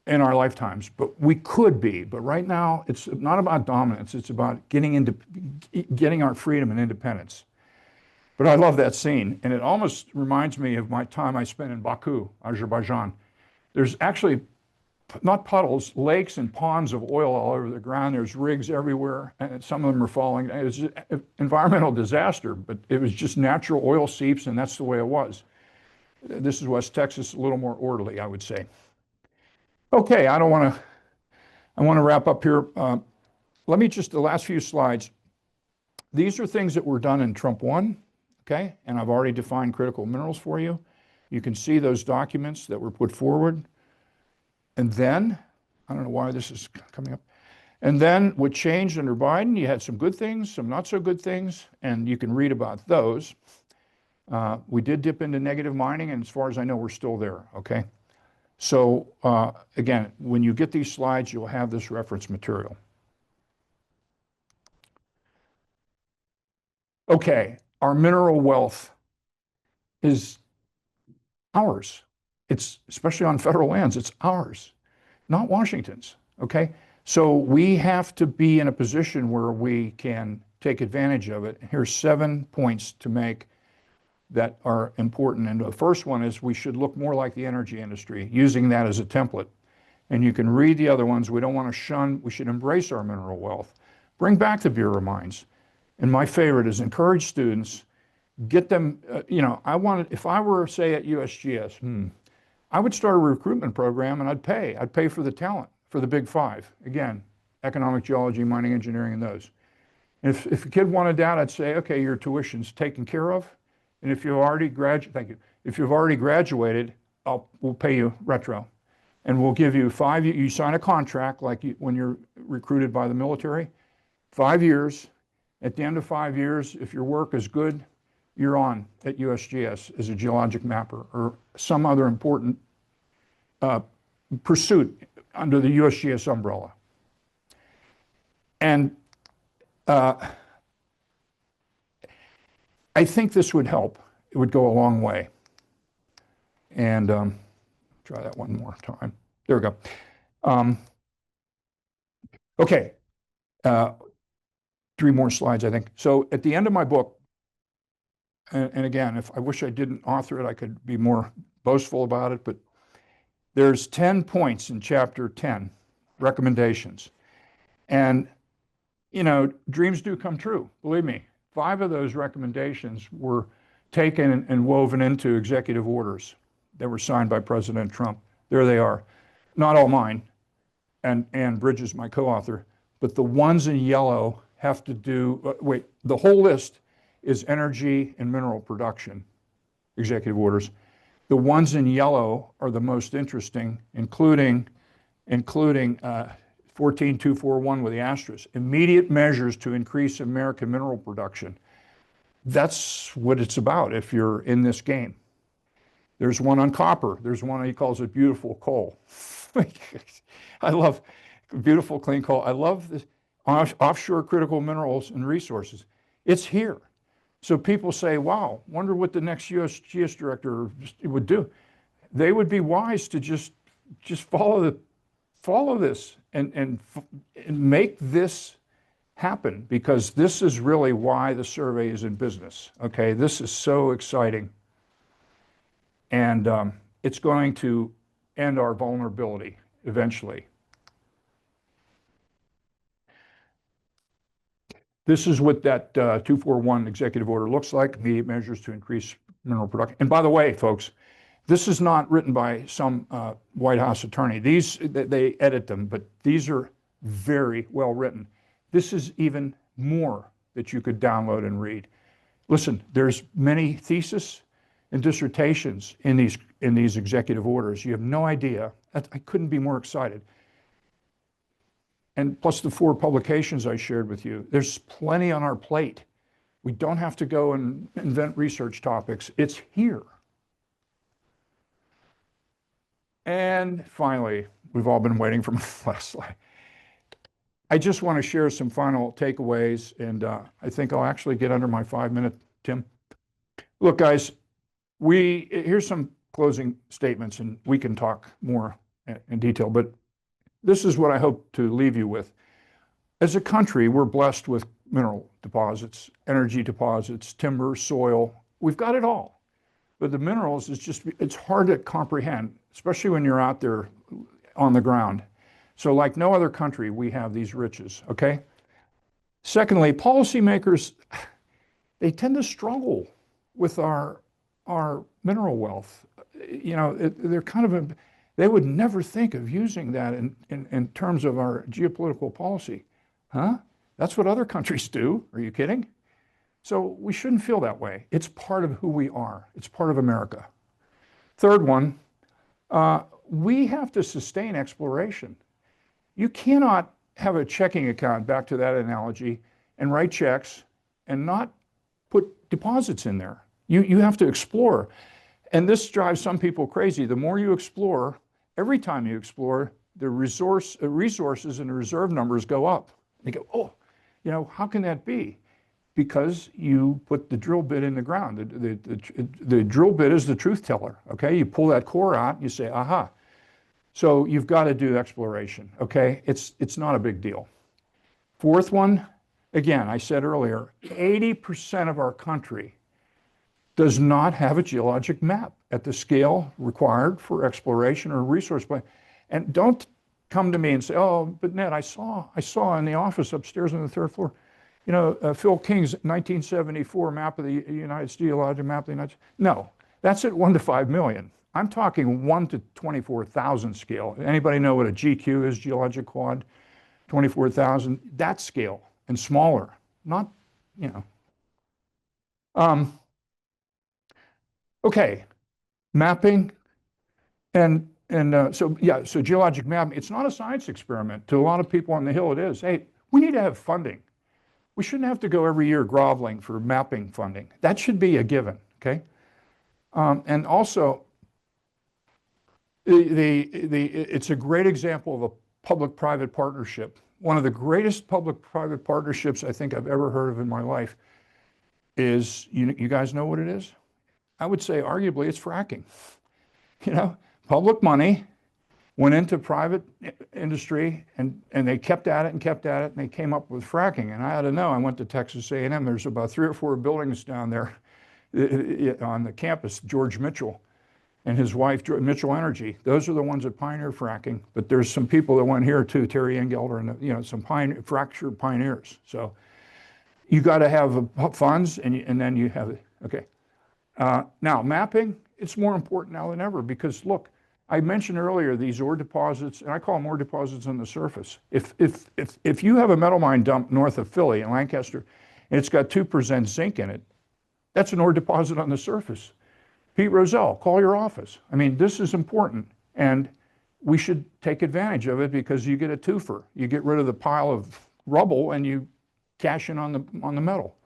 in our lifetimes, but we could be. But right now, it's not about dominance. It's about getting our freedom and independence. But I love that scene, and it almost reminds me of my time I spent in Baku, Azerbaijan. There's actually not puddles, lakes and ponds of oil all over the ground. There's rigs everywhere, and some of them are falling. It was an environmental disaster, but it was just natural oil seeps, and that's the way it was. This is West Texas, a little more orderly, I would say. Okay, I want to wrap up here. Let me just, the last few slides. These are things that were done in Trump 1, okay? And I've already defined critical minerals for you. You can see those documents that were put forward. And then, I don't know why this is coming up. And then what changed under Biden, you had some good things, some not so good things, and you can read about those. We did dip into negative mining, and as far as I know, we're still there, okay? So again, when you get these slides, you'll have this reference material. Okay, our mineral wealth is ours. It's, especially on federal lands, it's ours, not Washington's, okay? So we have to be in a position where we can take advantage of it. Here's 7 points to make that are important. And the first one is we should look more like the energy industry, using that as a template. And you can read the other ones. We don't want to shun, we should embrace our mineral wealth. Bring back the Bureau of Mines. And my favorite is encourage students, get them, if I were, say, at USGS, I would start a recruitment program and I'd pay for the talent for the big 5. Again, economic, geology, mining, engineering, and those. And if a kid wanted that, I'd say, okay, your tuition's taken care of. And if you've already graduated, if you've already graduated, we'll pay you retro. And we'll give you 5 years, you sign a contract like when you're recruited by the military, 5 years. At the end of 5 years, if your work is good, you're on at USGS as a geologic mapper or some other important pursuit under the USGS umbrella. And I think this would help. It would go a long way. And try that one more time. There we go. Okay. 3 more slides, I think. So at the end of my book, and again, if I wish I didn't author it, I could be more boastful about it, but there's 10 points in chapter 10, recommendations. And, dreams do come true, believe me. 5 of those recommendations were taken and woven into executive orders that were signed by President Trump. There they are. Not all mine, and Ann Bridges, my co-author, but the ones in yellow have to do, the whole list is energy and mineral production, executive orders. The ones in yellow are the most interesting, including 14241 with the asterisk, immediate measures to increase American mineral production. That's what it's about if you're in this game. There's one on copper. There's one, he calls it beautiful coal. I love beautiful clean coal. I love this offshore critical minerals and resources. It's here. So people say, wow, wonder what the next USGS director would do. They would be wise to just follow this and make this happen, because this is really why the survey is in business. Okay, this is so exciting. And it's going to end our vulnerability eventually. This is what that 241 executive order looks like, immediate measures to increase mineral production. And by the way, folks, this is not written by some White House attorney. They edit them, but these are very well written. This is even more that you could download and read. Listen, there's many theses and dissertations in these executive orders. You have no idea. I couldn't be more excited. And plus the 4 publications I shared with you, there's plenty on our plate. We don't have to go and invent research topics. It's here. And finally, we've all been waiting for my last slide. I just want to share some final takeaways, and I think I'll actually get under my 5-minute, Tim. Look, guys, here's some closing statements, and we can talk more in detail, but this is what I hope to leave you with. As a country, we're blessed with mineral deposits, energy deposits, timber, soil. We've got it all. But the minerals is just, it's hard to comprehend, especially when you're out there on the ground. So like no other country, we have these riches, okay? Secondly, policymakers, they tend to struggle with our mineral wealth. You know, they're kind of, they would never think of using that in terms of our geopolitical policy. Huh? That's what other countries do. Are you kidding? So we shouldn't feel that way. It's part of who we are. It's part of America. Third one, we have to sustain exploration. You cannot have a checking account, back to that analogy, and write checks and not put deposits in there. You have to explore. And this drives some people crazy. The more you explore, every time you explore, the resources and the reserve numbers go up. They go, oh, you know, how can that be? Because you put the drill bit in the ground. The drill bit is the truth teller, okay? You pull that core out, you say, aha. So you've got to do exploration, okay? It's not a big deal. Fourth one, again, I said earlier, 80% of our country does not have a geologic map at the scale required for exploration or resource plan. And don't come to me and say, oh, but Ned, I saw in the office upstairs on the third floor, you know, Phil King's 1974 map of the United States, geologic map of the United States. No, that's at 1 to 5 million. I'm talking 1 to 24,000 scale. Anybody know what a GQ is, geologic quad? 24,000, that scale, and smaller, not, you know. Okay, mapping, and so geologic mapping, it's not a science experiment. To a lot of people on the Hill it is. Hey, we need to have funding. We shouldn't have to go every year groveling for mapping funding. That should be a given, okay? And also, it's a great example of a public-private partnership. One of the greatest public-private partnerships I think I've ever heard of in my life is, you guys know what it is? I would say arguably it's fracking. You know, public money went into private industry and they kept at it and kept at it and they came up with fracking. And I had to know, I went to Texas A&M, there's about 3 or 4 buildings down there on the campus, George Mitchell and his wife, Mitchell Energy. Those are the ones that pioneer fracking, but there's some people that went here too, Terry Engelder and, you know, some fracture pioneers. So you got to have funds and then you have it, okay. Now, mapping, it's more important now than ever because look, I mentioned earlier these ore deposits, and I call them ore deposits on the surface. If you have a metal mine dump north of Philly in Lancaster, and it's got 2% zinc in it, that's an ore deposit on the surface. Pete Rozelle, call your office. I mean, this is important, and we should take advantage of it because you get a twofer. You get rid of the pile of rubble and you cash in on the metal.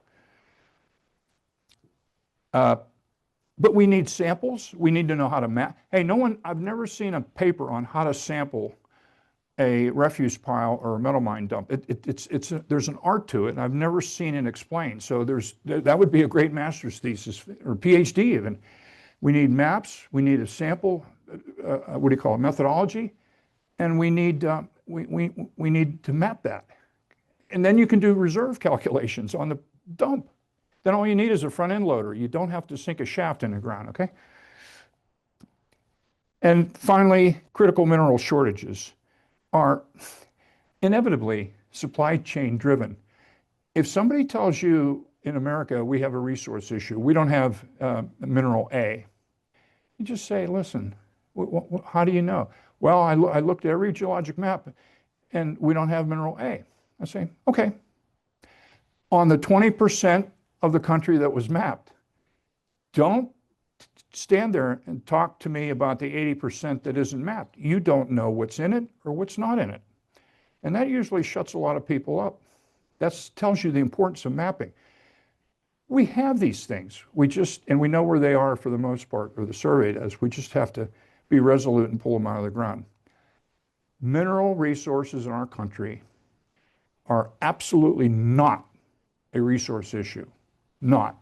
But we need samples. We need to know how to map. Hey, I've never seen a paper on how to sample a refuse pile or a metal mine dump. There's an art to it, and I've never seen it explained. So that would be a great master's thesis or PhD even. We need maps. We need a sample. What do you call it? Methodology, and we need to map that. And then you can do reserve calculations on the dump. Then all you need is a front end loader. You don't have to sink a shaft in the ground, okay? And finally, critical mineral shortages are inevitably supply chain driven. If somebody tells you in America we have a resource issue, we don't have mineral A, you just say, listen, how do you know? Well, I looked at every geologic map and we don't have mineral A. I say, okay. On the 20% of the country that was mapped, don't stand there and talk to me about the 80% that isn't mapped. You don't know what's in it or what's not in it. And that usually shuts a lot of people up. That tells you the importance of mapping. We have these things. And we know where they are for the most part, or the survey does. We just have to be resolute and pull them out of the ground. Mineral resources in our country are absolutely not a resource issue. Not.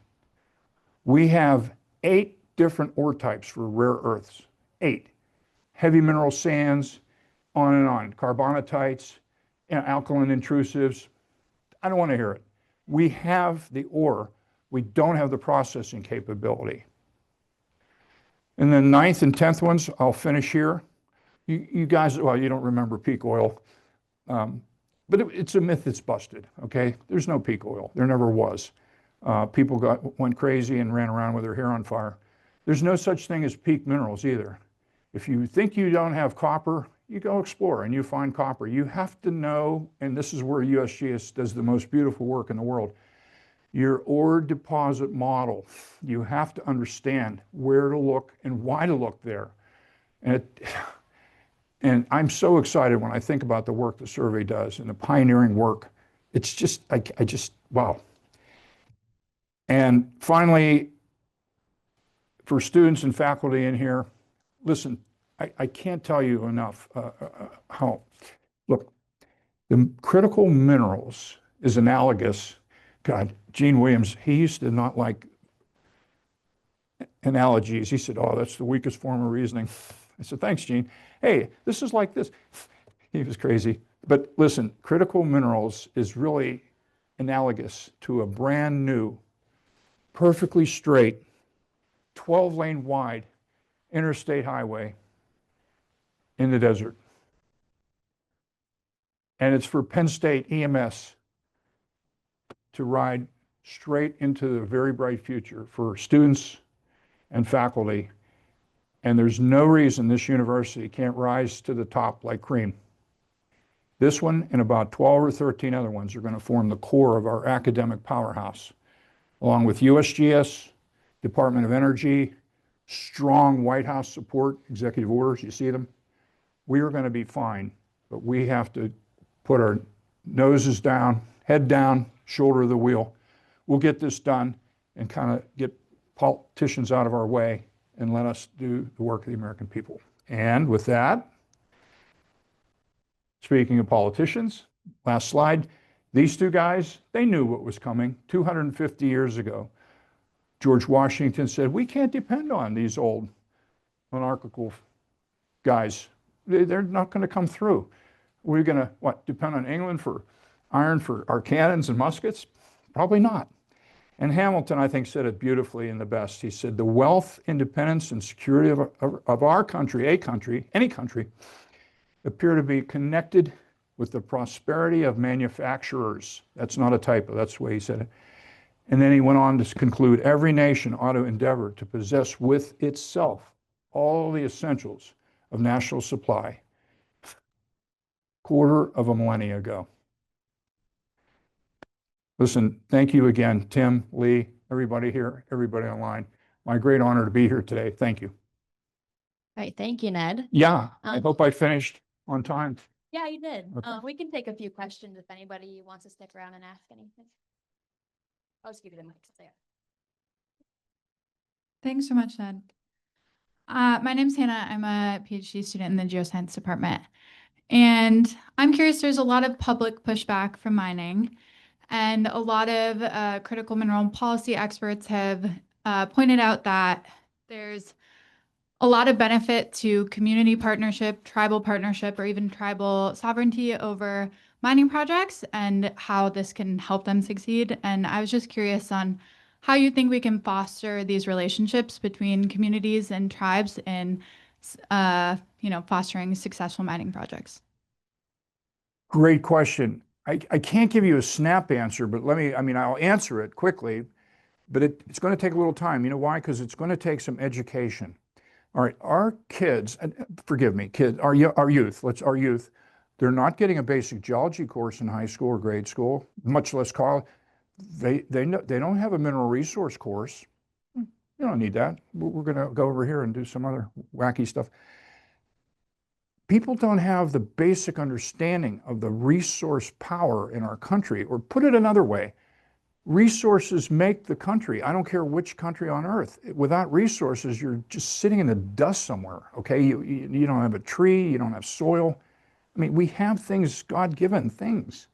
We have 8 different ore types for rare earths. 8. heavy mineral sands, on, carbonatites, alkaline intrusives. I don't want to hear it. We have the ore. We don't have the processing capability. And then 9th and 10th ones, I'll finish here. You guys, well, you don't remember peak oil, but it's a myth that's busted, okay? There's no peak oil. There never was. People went crazy and ran around with their hair on fire. There's no such thing as peak minerals either. If you think you don't have copper, you go explore and you find copper. You have to know, and this is where USGS does the most beautiful work in the world, your ore deposit model. You have to understand where to look and why to look there. And I'm so excited when I think about the work the survey does and the pioneering work. It's just, I just, wow. And finally, for students and faculty in here, listen, I can't tell you enough how, look, the critical minerals is analogous. God, Gene Williams, he used to not like analogies. He said, oh, that's the weakest form of reasoning. I said, thanks, Gene. Hey, this is like this. He was crazy. But listen, critical minerals is really analogous to a brand new, perfectly straight, 12-lane wide interstate highway in the desert. And it's for Penn State EMS to ride straight into the very bright future for students and faculty. And there's no reason this university can't rise to the top like cream. This one and about 12 or 13 other ones are going to form the core of our academic powerhouse, along with USGS, Department of Energy, strong White House support, executive orders, you see them. We are going to be fine, but we have to put our noses down, head down, shoulder of the wheel. We'll get this done and kind of get politicians out of our way and let us do the work of the American people. And with that, speaking of politicians, last slide, these two guys, they knew what was coming 250 years ago. George Washington said, we can't depend on these old monarchical guys. They're not going to come through. We're going to, what, depend on England for iron for our cannons and muskets? Probably not. And Hamilton, I think, said it beautifully in the best. He said, the wealth, independence, and security of our country, any country, appear to be connected with the prosperity of manufacturers. That's not a typo, that's the way he said it. And then he went on to conclude, every nation ought to endeavor to possess with itself all the essentials of national supply. Quarter of a millennia ago. Listen, thank you again, Tim, Lee, everybody here, everybody online. My great honor to be here today. Thank you. All right, thank you, Ned. Yeah, I hope I finished on time. Yeah, you did. Okay. We can take a few questions if anybody wants to stick around and ask anything. I'll just give you the mic there. Thanks so much, Ned. My name's Hannah. I'm a PhD student in the geoscience department. And I'm curious, there's a lot of public pushback from mining. And a lot of critical mineral policy experts have pointed out that there's a lot of benefit to community partnership, tribal partnership, or even tribal sovereignty over mining projects and how this can help them succeed. And I was just curious on how you think we can foster these relationships between communities and tribes in, fostering successful mining projects. Great question. I can't give you a snap answer, but I'll answer it quickly, but it's going to take a little time. You know why? Because it's going to take some education. All right, our kids, forgive me, our youth, they're not getting a basic geology course in high school or grade school, much less college. They don't have a mineral resource course. You don't need that. We're going to go over here and do some other wacky stuff. People don't have the basic understanding of the resource power in our country, or put it another way, resources make the country. I don't care which country on earth. Without resources, you're just sitting in the dust somewhere, okay? You don't have a tree, you don't have soil. I mean, we have things, God-given things.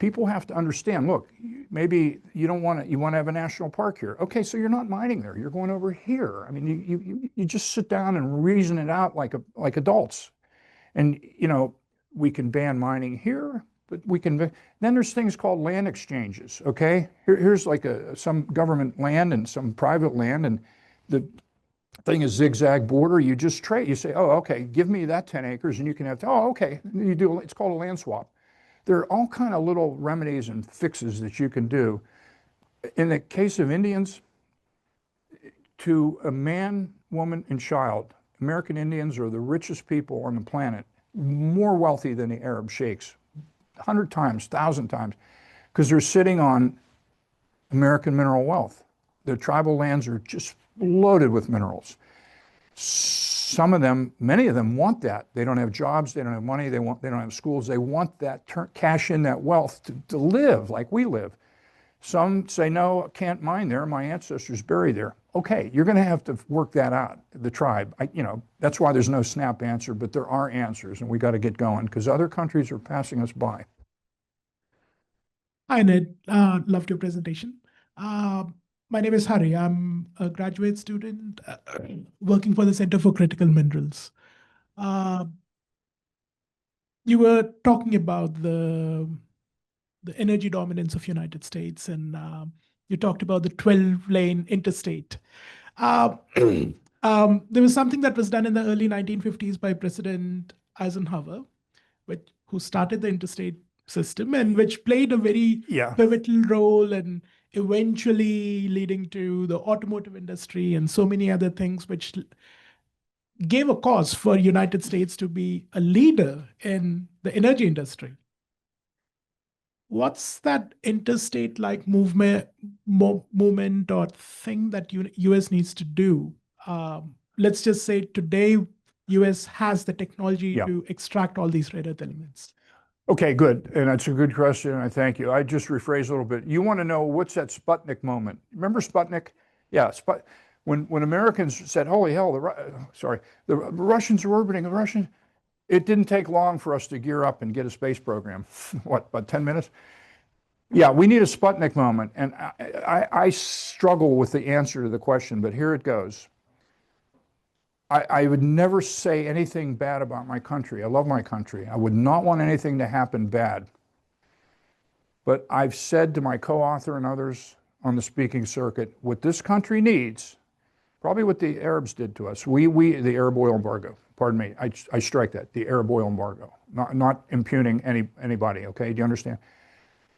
people have to understand, look, maybe you don't want to, you want to have a national park here. Okay, so you're not mining there. You're going over here. I mean, you just sit down and reason it out like adults. And, you know, we can ban mining here, but we can, then there's things called land exchanges, okay? Here's like some government land and some private land, and the thing is zigzag border. You just trade. You say, oh, okay, give me that 10 acres and you can have, oh, okay. You do, it's called a land swap. There are all kind of little remedies and fixes that you can do. In the case of Indians, to a man, woman, and child, American Indians are the richest people on the planet, more wealthy than the Arab sheikhs, 100 times, 1,000 times, because they're sitting on American mineral wealth. Their tribal lands are just loaded with minerals. Some of them, many of them want that. They don't have jobs, they don't have money, they don't have schools. They want that, cash in that wealth to live like we live. Some say, no, I can't mine there. My ancestors buried there. Okay, you're going to have to work that out, the tribe. You know, that's why there's no snap answer, but there are answers, and we got to get going because other countries are passing us by. Hi, Ned. Loved your presentation. My name is Hari. I'm a graduate student working for the Center for Critical Minerals. You were talking about the energy dominance of United States, and you talked about the 12-lane interstate. There was something that was done in the early 1950s by President Eisenhower, who started the interstate system and which played a very pivotal role and eventually leading to the automotive industry and so many other things, which gave a cause for United States to be a leader in the energy industry. What's that interstate-like movement or thing that US needs to do? Let's just say today, US has the technology to extract all these rare earth elements. Okay, good. And that's a good question. I thank you. I just rephrase a little bit. You want to know what's that Sputnik moment? Remember Sputnik? Yeah, when Americans said, holy hell, the Russians are orbiting, it didn't take long for us to gear up and get a space program. What, about 10 minutes? Yeah, we need a Sputnik moment. And I struggle with the answer to the question, but here it goes. I would never say anything bad about my country. I love my country. I would not want anything to happen bad. But I've said to my co-author and others on the speaking circuit, what this country needs, probably what the Arabs did to us, the Arab oil embargo, pardon me, I strike that, the Arab oil embargo, not impugning anybody, okay, do you understand?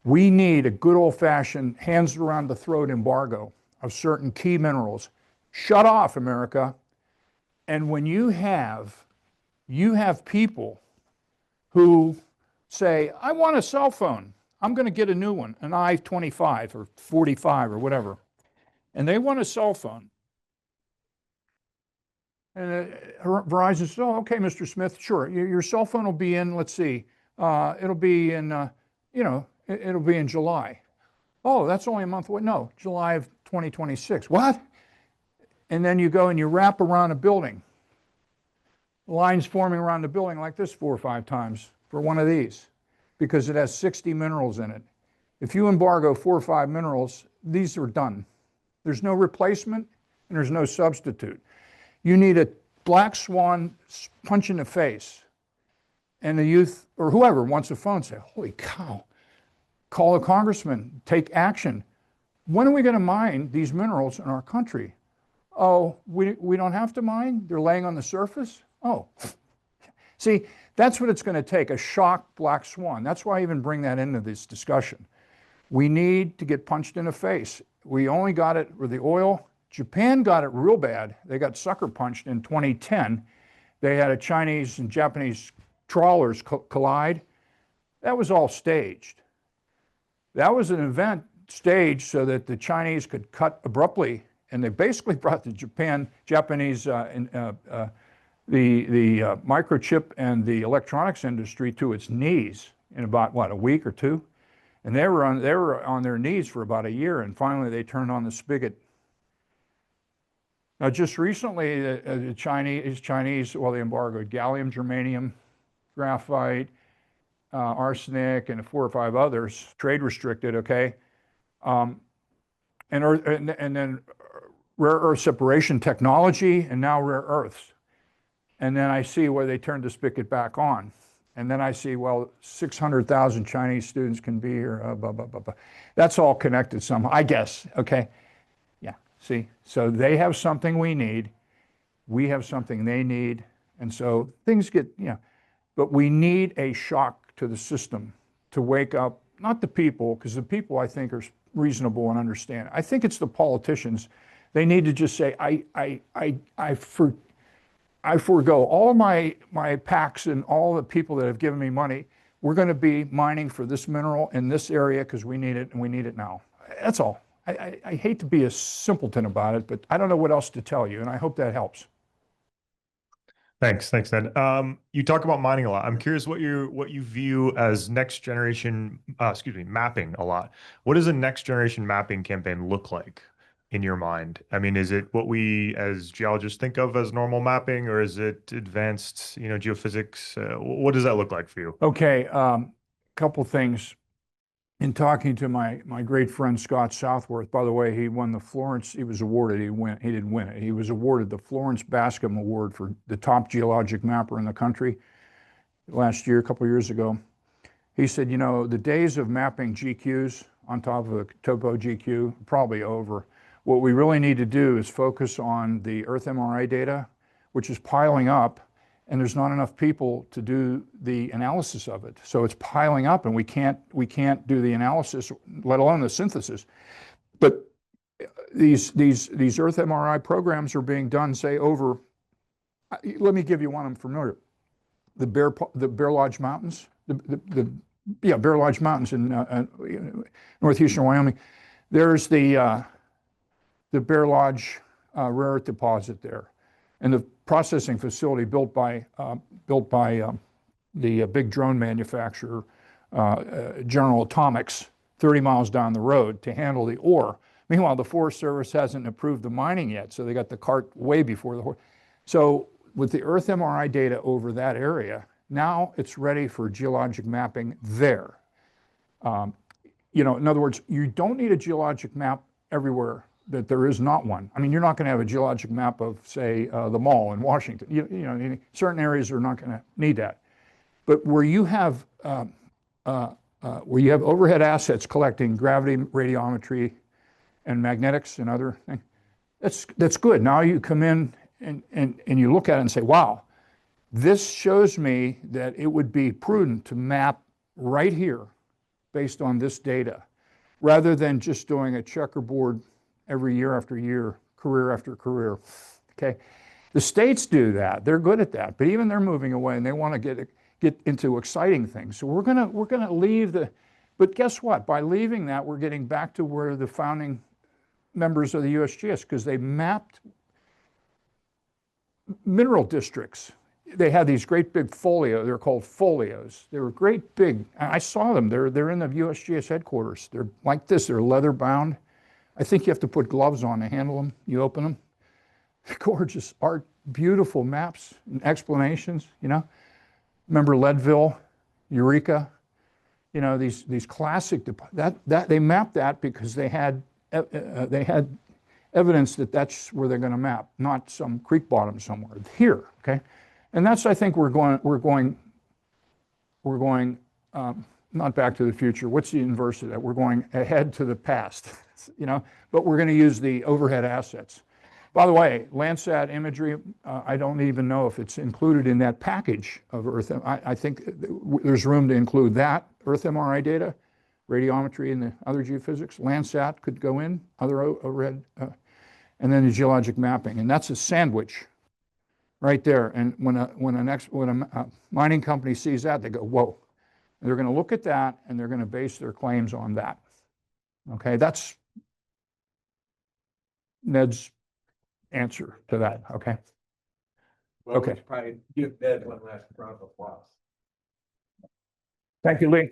We need a good old-fashioned hands around the throat embargo of certain key minerals. Shut off, America. And when you have people who say, I want a cell phone, I'm going to get a new one, an i25 or 45 or whatever, and they want a cell phone. And Verizon says, oh, okay, Mr. Smith, sure, your cell phone will be in, let's see, it'll be in, it'll be in July. Oh, that's only a month away. No, July of 2026. What? And then you go and you wrap around a building. Lines forming around the building like this 4 or 5 times for one of these because it has 60 minerals in it. If you embargo 4 or 5 minerals, these are done. There's no replacement and there's no substitute. You need a black swan punch in the face. And the youth or whoever wants a phone say, holy cow, call a congressman, take action. When are we going to mine these minerals in our country? Oh, we don't have to mine? They're laying on the surface? Oh. See, that's what it's going to take, a shock black swan. That's why I even bring that into this discussion. We need to get punched in the face. We only got it with the oil. Japan got it real bad. They got sucker punched in 2010. They had a Chinese and Japanese trawlers collide. That was all staged. That was an event staged so that the Chinese could cut abruptly. And they basically brought the Japanese, the microchip and the electronics industry to its knees in about, what, a week or 2? And they were on their knees for about a year, and finally they turned on the spigot. Now, just recently, the Chinese, well, they embargoed gallium, germanium, graphite, arsenic and 4 or 5 others, trade restricted, okay? And then rare earth separation technology, and now rare earths. And then I see where they turn the spigot back on. And then I see, well, 600,000 Chinese students can be here, blah, blah, blah, blah. That's all connected somehow, I guess, okay? Yeah, see? So they have something we need. We have something they need. And so things get, but we need a shock to the system to wake up, not the people, because the people I think are reasonable and understand. I think it's the politicians. They need to just say, I forego all my PACs and all the people that have given me money. We're going to be mining for this mineral in this area because we need it and we need it now. That's all. I hate to be a simpleton about it, but I don't know what else to tell you, and I hope that helps. Thanks, Ned. You talk about mining a lot. I'm curious what you view as next generation, mapping a lot. What does a next generation mapping campaign look like in your mind? I mean, is it what we as geologists think of as normal mapping, or is it advanced, geophysics? What does that look like for you? Okay, couple things. In talking to my great friend Scott Southworth, by the way, he won the Florence, he was awarded, he didn't win it. He was awarded the Florence Bascom Award for the top geologic mapper in the country last year, a couple of years ago. He said, the days of mapping GQs on top of a topo GQ are probably over. What we really need to do is focus on the Earth MRI data, which is piling up, and there's not enough people to do the analysis of it. So it's piling up, and we can't do the analysis, let alone the synthesis. But these Earth MRI programs are being done, say, over. Let me give you one I'm familiar. The Bear Lodge Mountains, Bear Lodge Mountains in northeastern Wyoming. There's the Bear Lodge rare earth deposit there, and the processing facility built by the big drone manufacturer, General Atomics, 30 miles down the road to handle the ore. Meanwhile, the Forest Service hasn't approved the mining yet, so they got the cart way before the horse. So with the Earth MRI data over that area, now it's ready for geologic mapping there. In other words, you don't need a geologic map everywhere that there is not one. I mean, you're not going to have a geologic map of, say, the Mall in Washington. Certain areas are not going to need that. But where you have overhead assets collecting gravity, radiometry, and magnetics and other things, that's good. Now you come in and you look at it and say, wow, this shows me that it would be prudent to map right here based on this data, rather than just doing a checkerboard every year after year, career after career, okay? The states do that, they're good at that, but even they're moving away and they want to get into exciting things. So we're gonna leave but guess what? By leaving that, we're getting back to where the founding members of the USGS, because they mapped mineral districts. They had these great big they're called folios. They were great big, I saw them, they're in the USGS headquarters. They're like this, they're leather bound. I think you have to put gloves on to handle them. You open them. Gorgeous art, beautiful maps and explanations, Remember Leadville, Eureka, these classic, that they mapped that because they had evidence that that's where they're going to map, not some creek bottom somewhere, here, okay? And that's, I think we're going not back to the future. What's the inverse of that? We're going ahead to the past, but we're going to use the overhead assets. By the way, Landsat imagery, I don't even know if it's included in that package of Earth. I think there's room to include that, Earth MRI data, radiometry, and the other geophysics. Landsat could go in, other overhead, and then the geologic mapping. And that's a sandwich right there. And when a mining company sees that, they go, whoa. And they're going to look at that, and they're going to base their claims on that. Okay, that's Ned's answer to that, okay? Well, Okay. we should probably give Ned one last round of applause. Thank you, Lee.